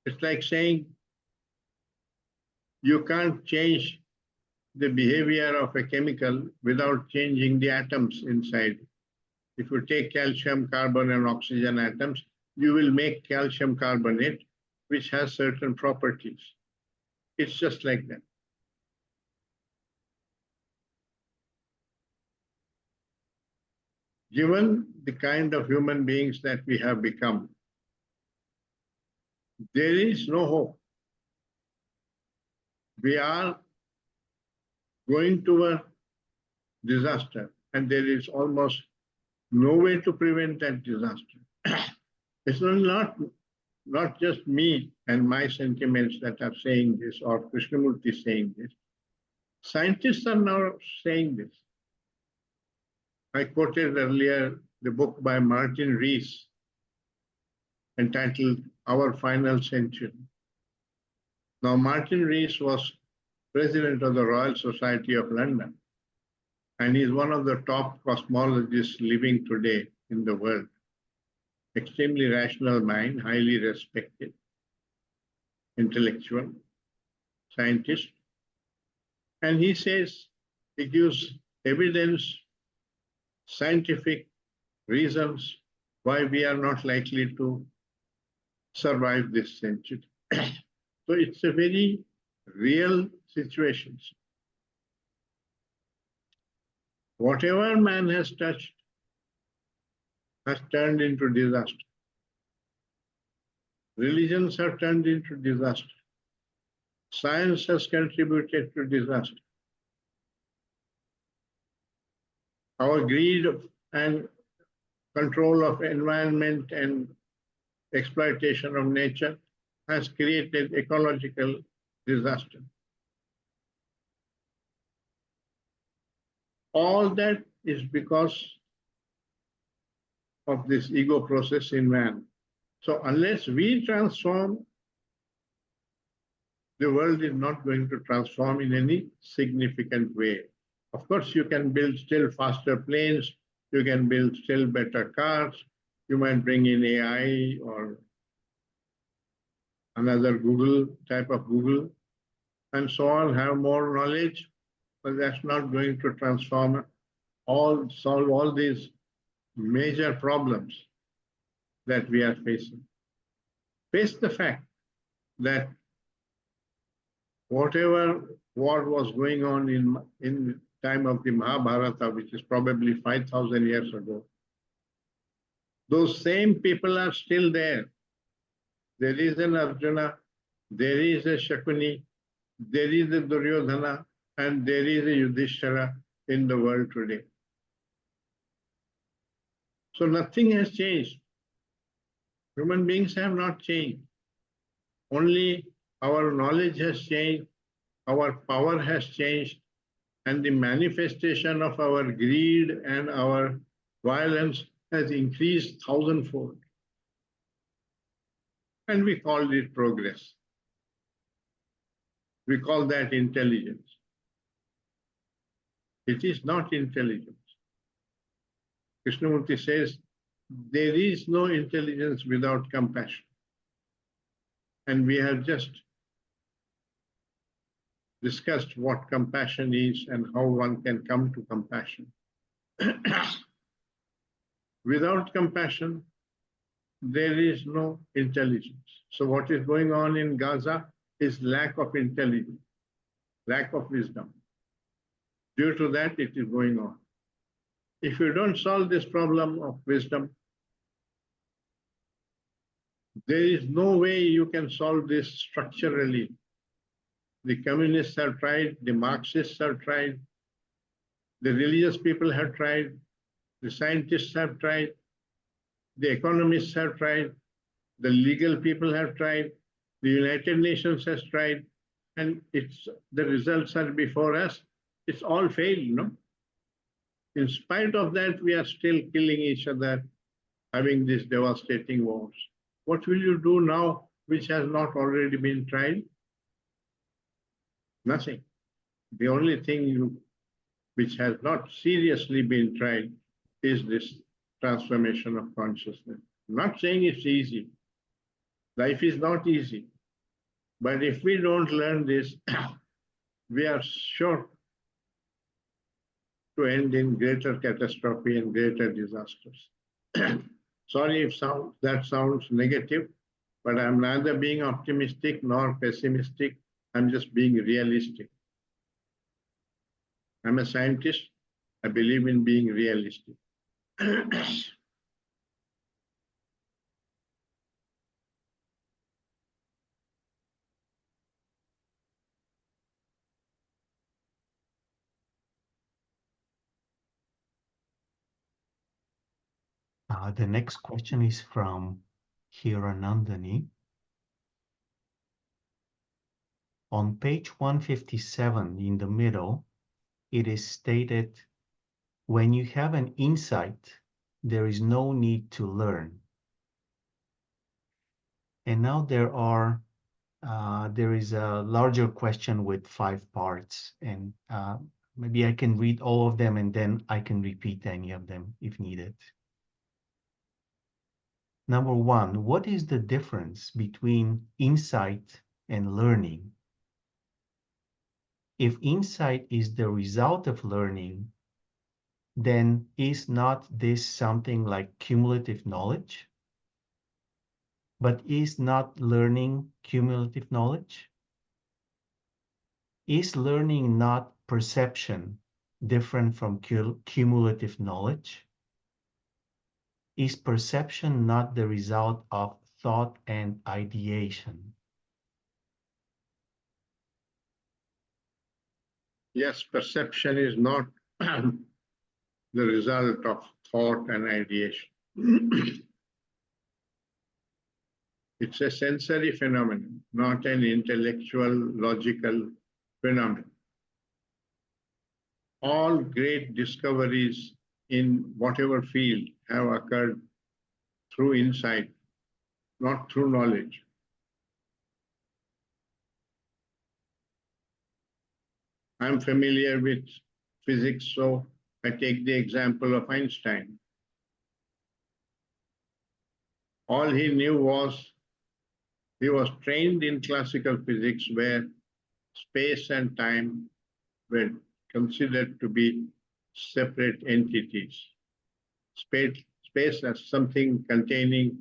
It's like saying you can't change the behavior of a chemical without changing the atoms inside. If you take calcium, carbon, and oxygen atoms, you will make calcium carbonate, which has certain properties. It's just like that. Given the kind of human beings that we have become, there is no hope. We are going toward disaster, and there is almost no way to prevent that disaster. It's not just me and my sentiments that are saying this, or Krishnamurti saying this. Scientists are now saying this. I quoted earlier the book by Martin Rees entitled Our Final Century. Now, Martin Rees was president of the Royal Society of London, and he's one of the top cosmologists living today in the world. Extremely rational mind, highly respected, intellectual, scientist. And he says, he gives evidence, scientific reasons why we are not likely to survive this century. So it's a very real situation. Whatever man has touched has turned into disaster. Religions have turned into disaster. Science has contributed to disaster. Our greed and control of environment and exploitation of nature has created ecological disaster. All that is because of this ego process in man. So unless we transform, the world is not going to transform in any significant way. Of course, you can build still faster planes, You can build still better cars. You might bring in AI or another Google type of Google, and so on, have more knowledge, but that's not going to solve all these major problems that we are facing. Face the fact that whatever war was going on in time of the Mahabharata, which is probably 5,000 years ago, those same people are still there. There is an Arjuna, there is a Shakuni, there is a Duryodhana, and there is a Yudhishthira in the world today. So nothing has changed. Human beings have not changed. Only our knowledge has changed, our power has changed, and the manifestation of our greed and our violence has increased thousandfold. And we call it progress. We call that intelligence. It is not intelligence. Krishnamurti says, there is no intelligence without compassion. And we have just discussed what compassion is and how one can come to compassion. Without compassion, there is no intelligence. So what is going on in Gaza is lack of intelligence, lack of wisdom. Due to that, it is going on. If you don't solve this problem of wisdom, there is no way you can solve this structurally. The communists have tried, the Marxists have tried, the religious people have tried, the scientists have tried, the economists have tried, the legal people have tried, the United Nations has tried, and the results are before us. It's all failed, no? In spite of that, we are still killing each other, having these devastating wars. What will you do now, which has not already been tried? Nothing. The only thing which has not seriously been tried is this transformation of consciousness. I'm not saying it's easy. Life is not easy. But if we don't learn this, we are sure to end in greater catastrophe and greater disasters. Sorry if that sounds negative, but I'm neither being optimistic nor pessimistic. I'm just being realistic. I'm a scientist. I believe in being realistic. The next question is from Hiranandani. On page 157 in the middle, it is stated, when you have an insight, there is no need to learn. And now there is a larger question with 5 parts, and maybe I can read all of them and then I can repeat any of them if needed. Number 1, what is the difference between insight and learning? If insight is the result of learning, then is not this something like cumulative knowledge? But is not learning cumulative knowledge? Is learning not perception different from cumulative knowledge? Is perception not the result of thought and ideation? Yes, perception is not the result of thought and ideation. It's a sensory phenomenon, not an intellectual, logical phenomenon. All great discoveries in whatever field have occurred through insight, not through knowledge. I'm familiar with physics, so I take the example of Einstein. All he knew was he was trained in classical physics where space and time were considered to be separate entities. Space as something containing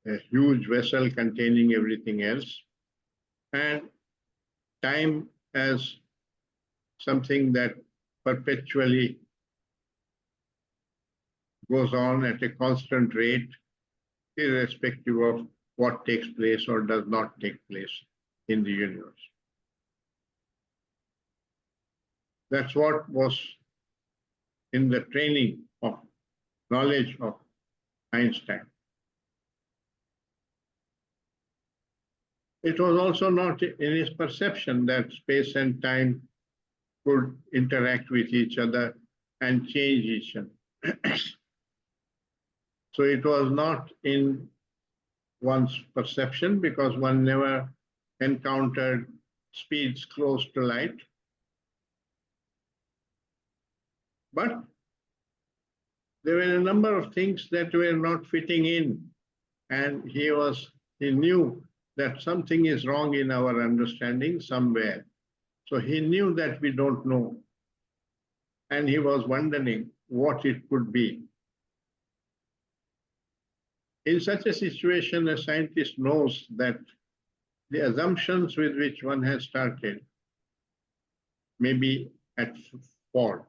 a huge vessel containing everything else, and time as something that perpetually goes on at a constant rate, irrespective of what takes place or does not take place in the universe. That's what was in the training of knowledge of Einstein. It was also not in his perception that space and time could interact with each other and change each other. So it was not in one's perception because one never encountered speeds close to light. But there were a number of things that were not fitting in, and he knew that something is wrong in our understanding somewhere. So he knew that we don't know, and he was wondering what it could be. In such a situation, a scientist knows that the assumptions with which one has started may be at fault.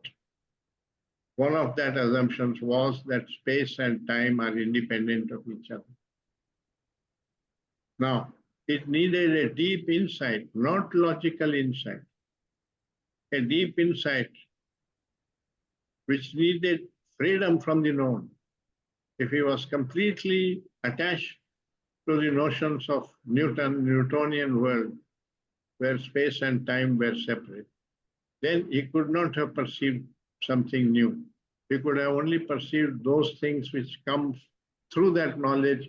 One of that assumptions was that space and time are independent of each other. Now, it needed a deep insight, not logical insight, a deep insight which needed freedom from the known. If he was completely attached to the notions of Newtonian world, where space and time were separate, then he could not have perceived something new. He could have only perceived those things which come through that knowledge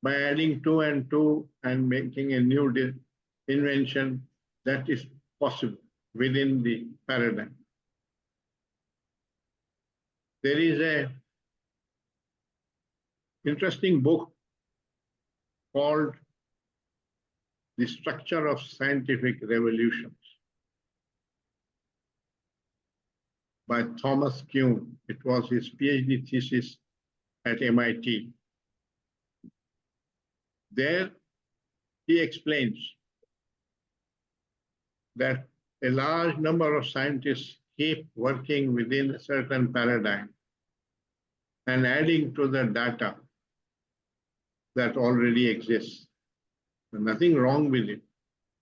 by adding 2 and 2 and making a new invention that is possible within the paradigm. There is an interesting book called The Structure of Scientific Revolutions by Thomas Kuhn. It was his PhD thesis at MIT. There he explains that a large number of scientists keep working within a certain paradigm and adding to the data that already exists. There's nothing wrong with it,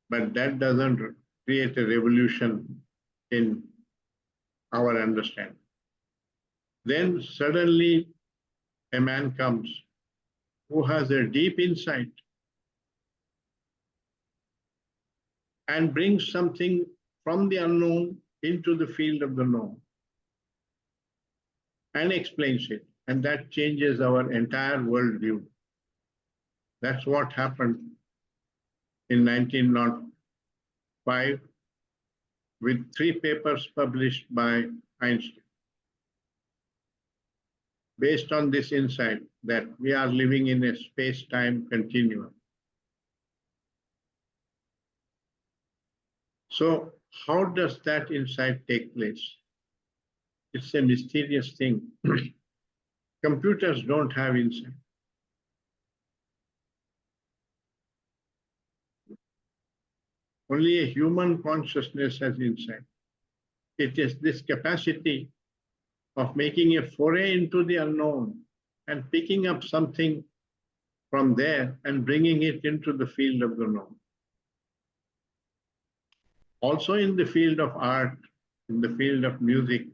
but that doesn't create a revolution in our understanding. Then suddenly a man comes who has a deep insight and brings something from the unknown into the field of the known and explains it. And that changes our entire worldview. That's what happened in 1905 with 3 papers published by Einstein. Based on this insight that we are living in a space-time continuum. So how does that insight take place? It's a mysterious thing. Computers don't have insight. Only a human consciousness has insight. It is this capacity of making a foray into the unknown and picking up something from there and bringing it into the field of the known. Also in the field of art, in the field of music,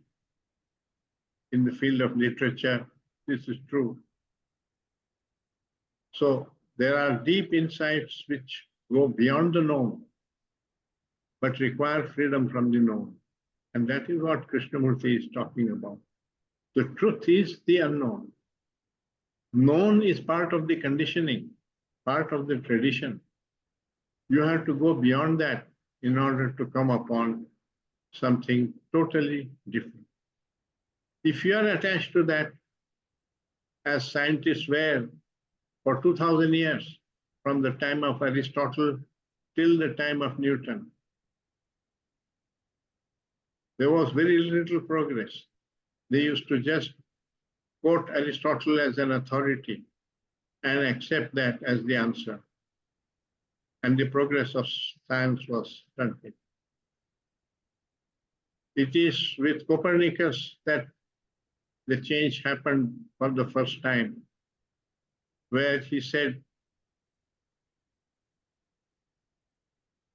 in the field of literature, this is true. So there are deep insights which go beyond the known, but require freedom from the known. And that is what Krishnamurti is talking about. The truth is the unknown. Known is part of the conditioning, part of the tradition. You have to go beyond that in order to come upon something totally different. If you are attached to that, as scientists were for 2000 years, from the time of Aristotle till the time of Newton, there was very little progress. They used to just quote Aristotle as an authority and accept that as the answer. And the progress of science was stunted. It is with Copernicus that the change happened for the first time, where he said,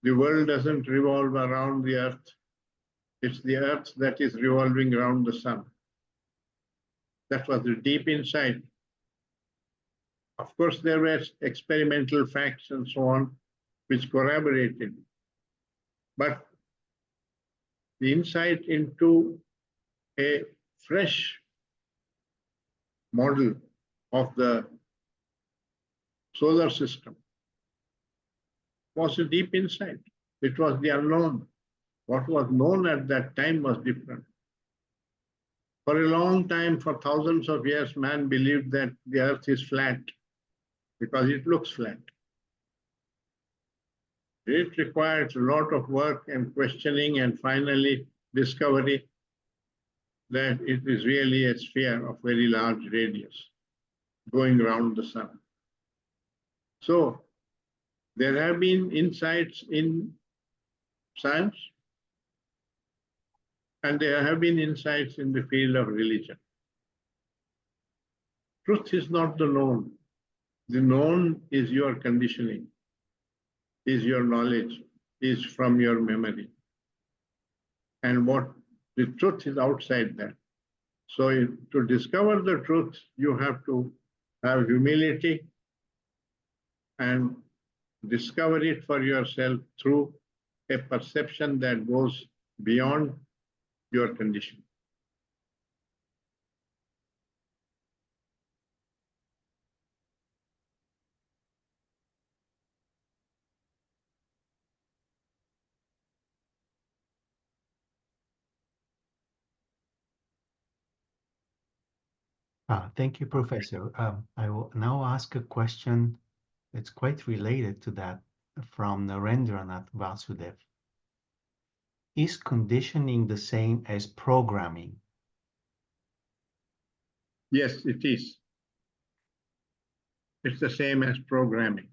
the world doesn't revolve around the earth. It's the earth that is revolving around the sun. That was the deep insight. Of course, there were experimental facts and so on, which corroborated. But the insight into a fresh model of the solar system was a deep insight. It was the unknown. What was known at that time was different. For a long time, for thousands of years, man believed that the earth is flat because it looks flat. It requires a lot of work and questioning and finally discovery that it is really a sphere of very large radius going around the sun. So there have been insights in science, and there have been insights in the field of religion. Truth is not the known. The known is your conditioning, is your knowledge, is from your memory. And what the truth is outside that. So to discover the truth, you have to have humility and discover it for yourself through a perception that goes beyond your condition. Thank you, Professor. I will now ask a question that's quite related to that from Narendranath Vasudev. Is conditioning the same as programming? Yes, it is. It's the same as programming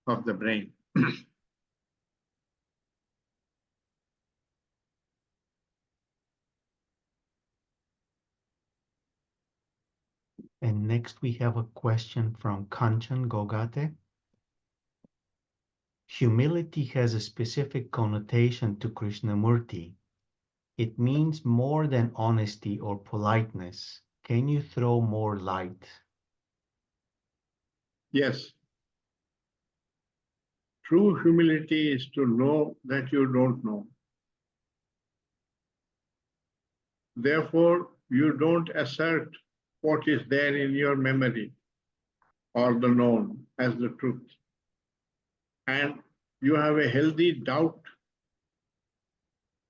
of the brain. And next we have a question from Kanchan Gogate. Humility has a specific connotation to Krishnamurti. It means more than honesty or politeness. Can you throw more light? Yes. True humility is to know that you don't know. Therefore, you don't assert what is there in your memory or the known as the truth. And you have a healthy doubt.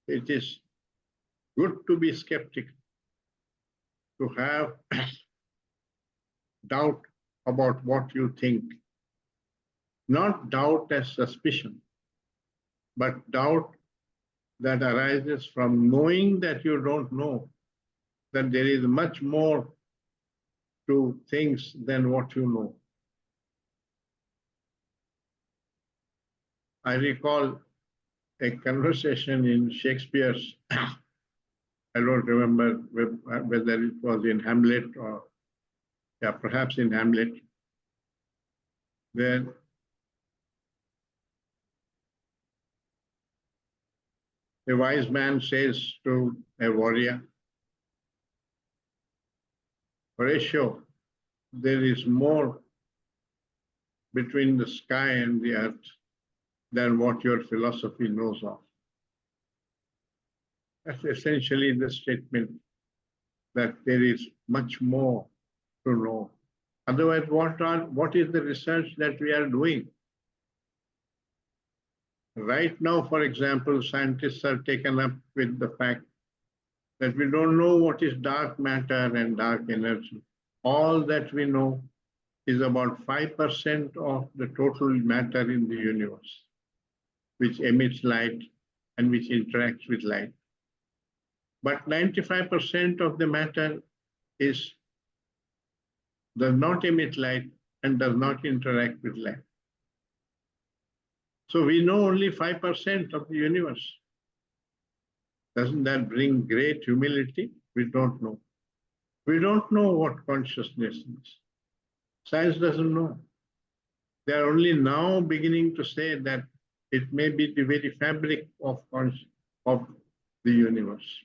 It is good to be skeptical, to have doubt about what you think. Not doubt as suspicion, but doubt that arises from knowing that you don't know, that there is much more to things than what you know. I recall a conversation in Shakespeare's, I don't remember whether it was in Hamlet or, yeah, perhaps in Hamlet, where a wise man says to a warrior, Horatio, there is more between the sky and the earth than what your philosophy knows of. That's essentially the statement that there is much more to know. Otherwise, what is the research that we are doing? Right now, for example, scientists are taken up with the fact that we don't know what is dark matter and dark energy. All that we know is about 5% of the total matter in the universe, which emits light and which interacts with light. But 95% of the matter does not emit light and does not interact with light. So we know only 5% of the universe. Doesn't that bring great humility? We don't know. We don't know what consciousness is. Science doesn't know. They are only now beginning to say that it may be the very fabric of the universe.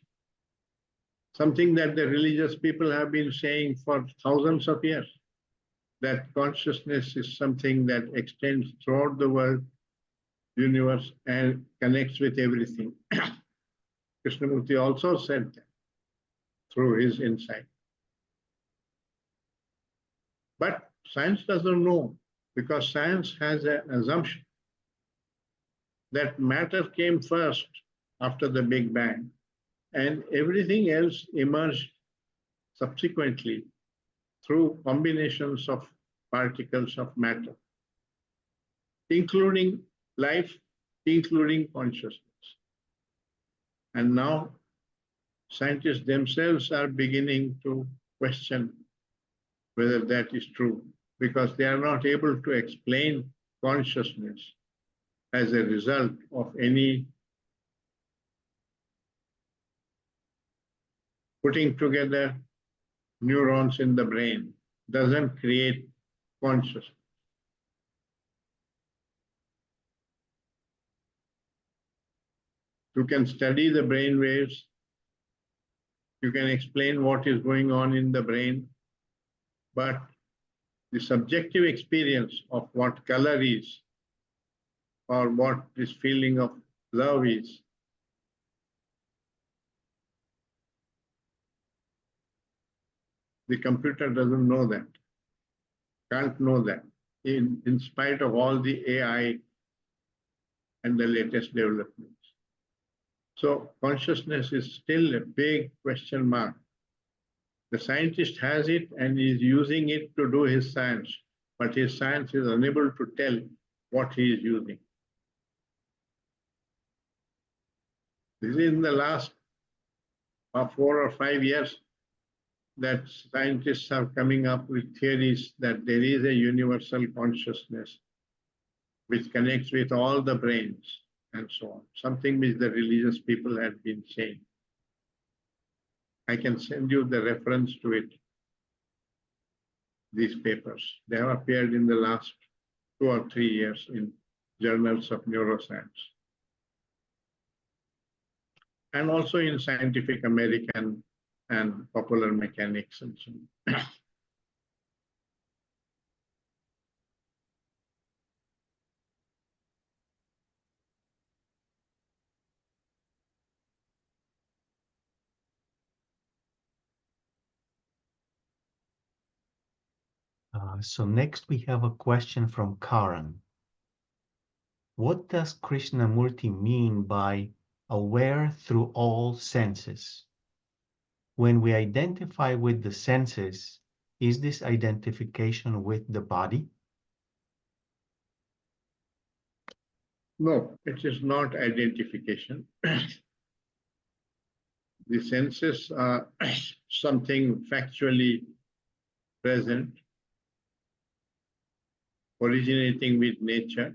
Something that the religious people have been saying for thousands of years, that consciousness is something that extends throughout the world, universe, and connects with everything. Krishnamurti also said that through his insight. But science doesn't know, because science has an assumption that matter came first after the Big Bang, and everything else emerged subsequently through combinations of particles of matter, including life, including consciousness. And now scientists themselves are beginning to question whether that is true, because they are not able to explain consciousness as a result of any putting together neurons in the brain. Doesn't create consciousness. You can study the brain waves. You can explain what is going on in the brain, but the subjective experience of what color is, or what this feeling of love is, the computer doesn't know that, can't know that, in spite of all the AI and the latest developments. So consciousness is still a big question mark. The scientist has it and is using it to do his science, but his science is unable to tell what he is using. This is in the last 4 or 5 years that scientists are coming up with theories that there is a universal consciousness which connects with all the brains and so on, something which the religious people had been saying. I can send you the reference to it, these papers. They have appeared in the last 2 or 3 years in journals of neuroscience, and also in Scientific American and Popular Mechanics and so on. So next we have a question from Karan. What does Krishnamurti mean by aware through all senses? When we identify with the senses, is this identification with the body? No, it is not identification. The senses are something factually present, originating with nature,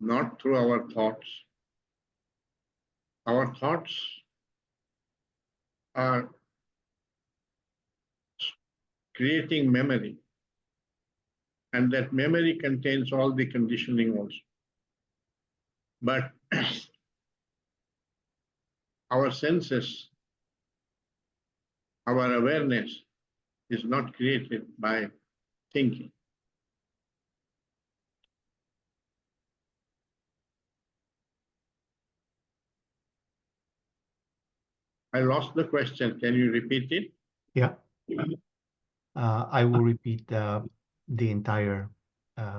not through our thoughts. Our thoughts are creating memory, and that memory contains all the conditioning also. But our senses, our awareness is not created by thinking. I lost the question. Can you repeat it? Yeah. I will repeat the entire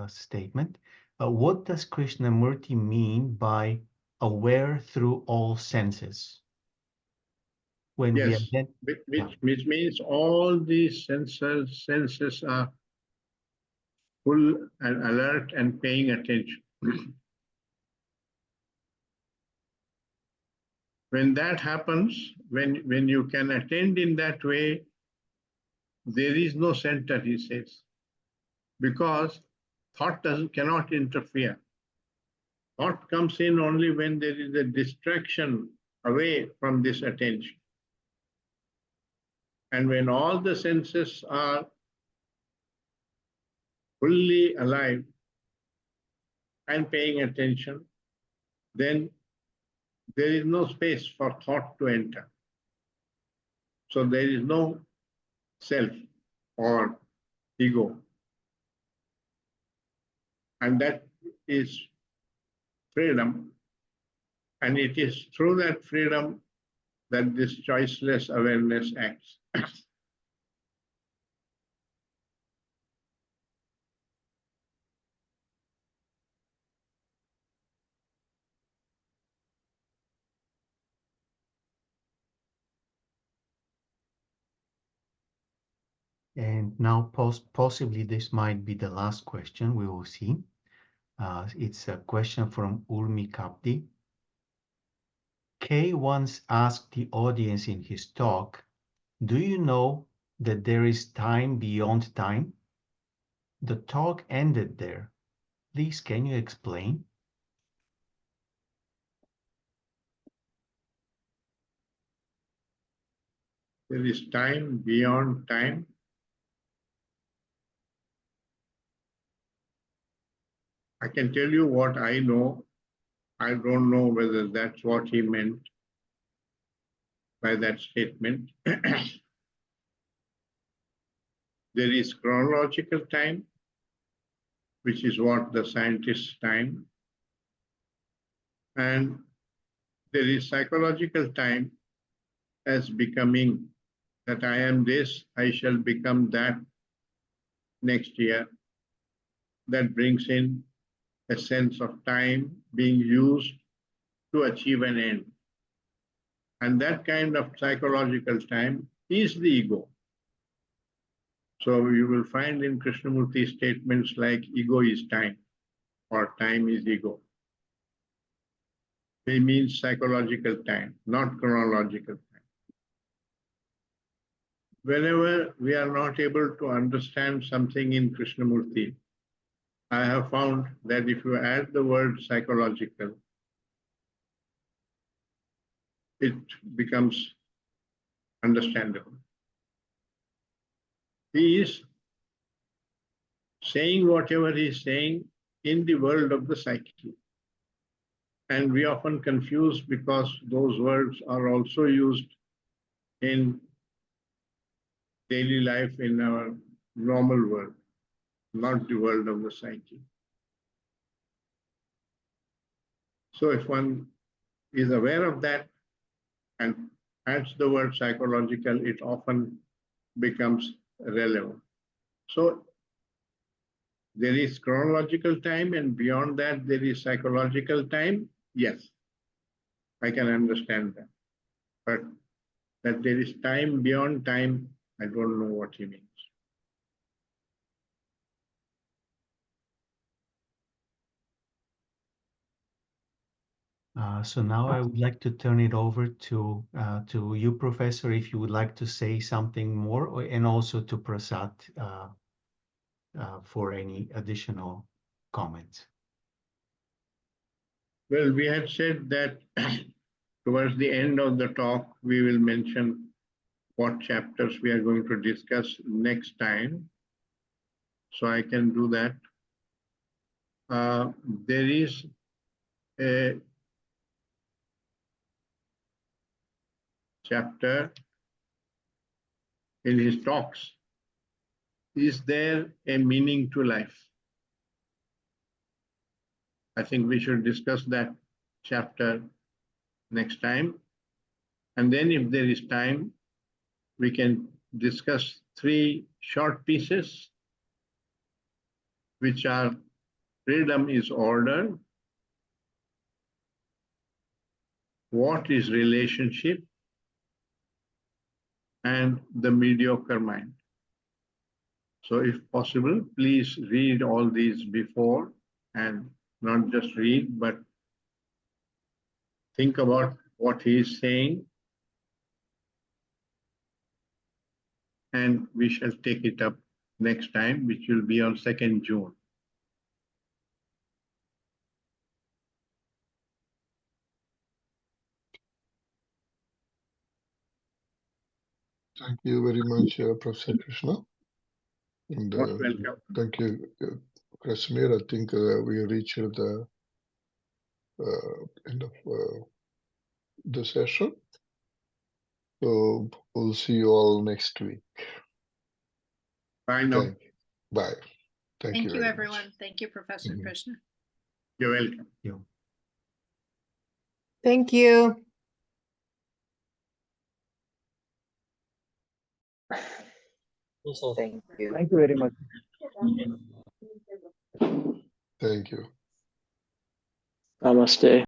statement. What does Krishnamurti mean by aware through all senses? When we Yes, which means all these senses are full and alert and paying attention. When that happens, when you can attend in that way, there is no center, he says, because thought cannot interfere. Thought comes in only when there is a distraction away from this attention. And when all the senses are fully alive and paying attention, then there is no space for thought to enter. So there is no self or ego. And that is freedom. And it is through that freedom that this choiceless awareness acts. And now possibly this might be the last question, we will see. It's a question from Urmi Kapdi. Kay once asked the audience in his talk, do you know that there is time beyond time? The talk ended there. Please, can you explain? There is time beyond time. I can tell you what I know. I don't know whether that's what he meant by that statement. There is chronological time, which is what the scientists time. And there is psychological time as becoming that I am this, I shall become that next year. That brings in a sense of time being used to achieve an end. And that kind of psychological time is the ego. So you will find in Krishnamurti statements like ego is time or time is ego. It means psychological time, not chronological time. Whenever we are not able to understand something in Krishnamurti, I have found that if you add the word psychological, it becomes understandable. He is saying whatever he is saying in the world of the psyche. And we often confuse because those words are also used in daily life in our normal world, not the world of the psyche. So if one is aware of that and adds the word psychological, it often becomes relevant. So there is chronological time, and beyond that, there is psychological time. Yes, I can understand that. But that there is time beyond time, I don't know what he means. So now I would like to turn it over to you, Professor, if you would like to say something more, and also to Prasad for any additional comments. Well, we had said that towards the end of the talk, we will mention what chapters we are going to discuss next time. So I can do that. There is a chapter in his talks. Is there a meaning to life? I think we should discuss that chapter next time. And then if there is time, we can discuss 3 short pieces, which are Freedom is order. What is relationship? And the mediocre mind. So if possible, please read all these before, and not just read, but think about what he is saying, and we shall take it up next time, which will be on 2nd June. Thank you very much, Professor Krishna. And Most welcome. thank you, Krasimir. I think we reached the end of the session. So we'll see you all next week. Bye now. Bye. Thank you Thank you, very everyone. much. Thank you, Professor Mhm. Krishna. You're welcome. Thank you. Thank you. Thank you very much. Thank you. Namaste.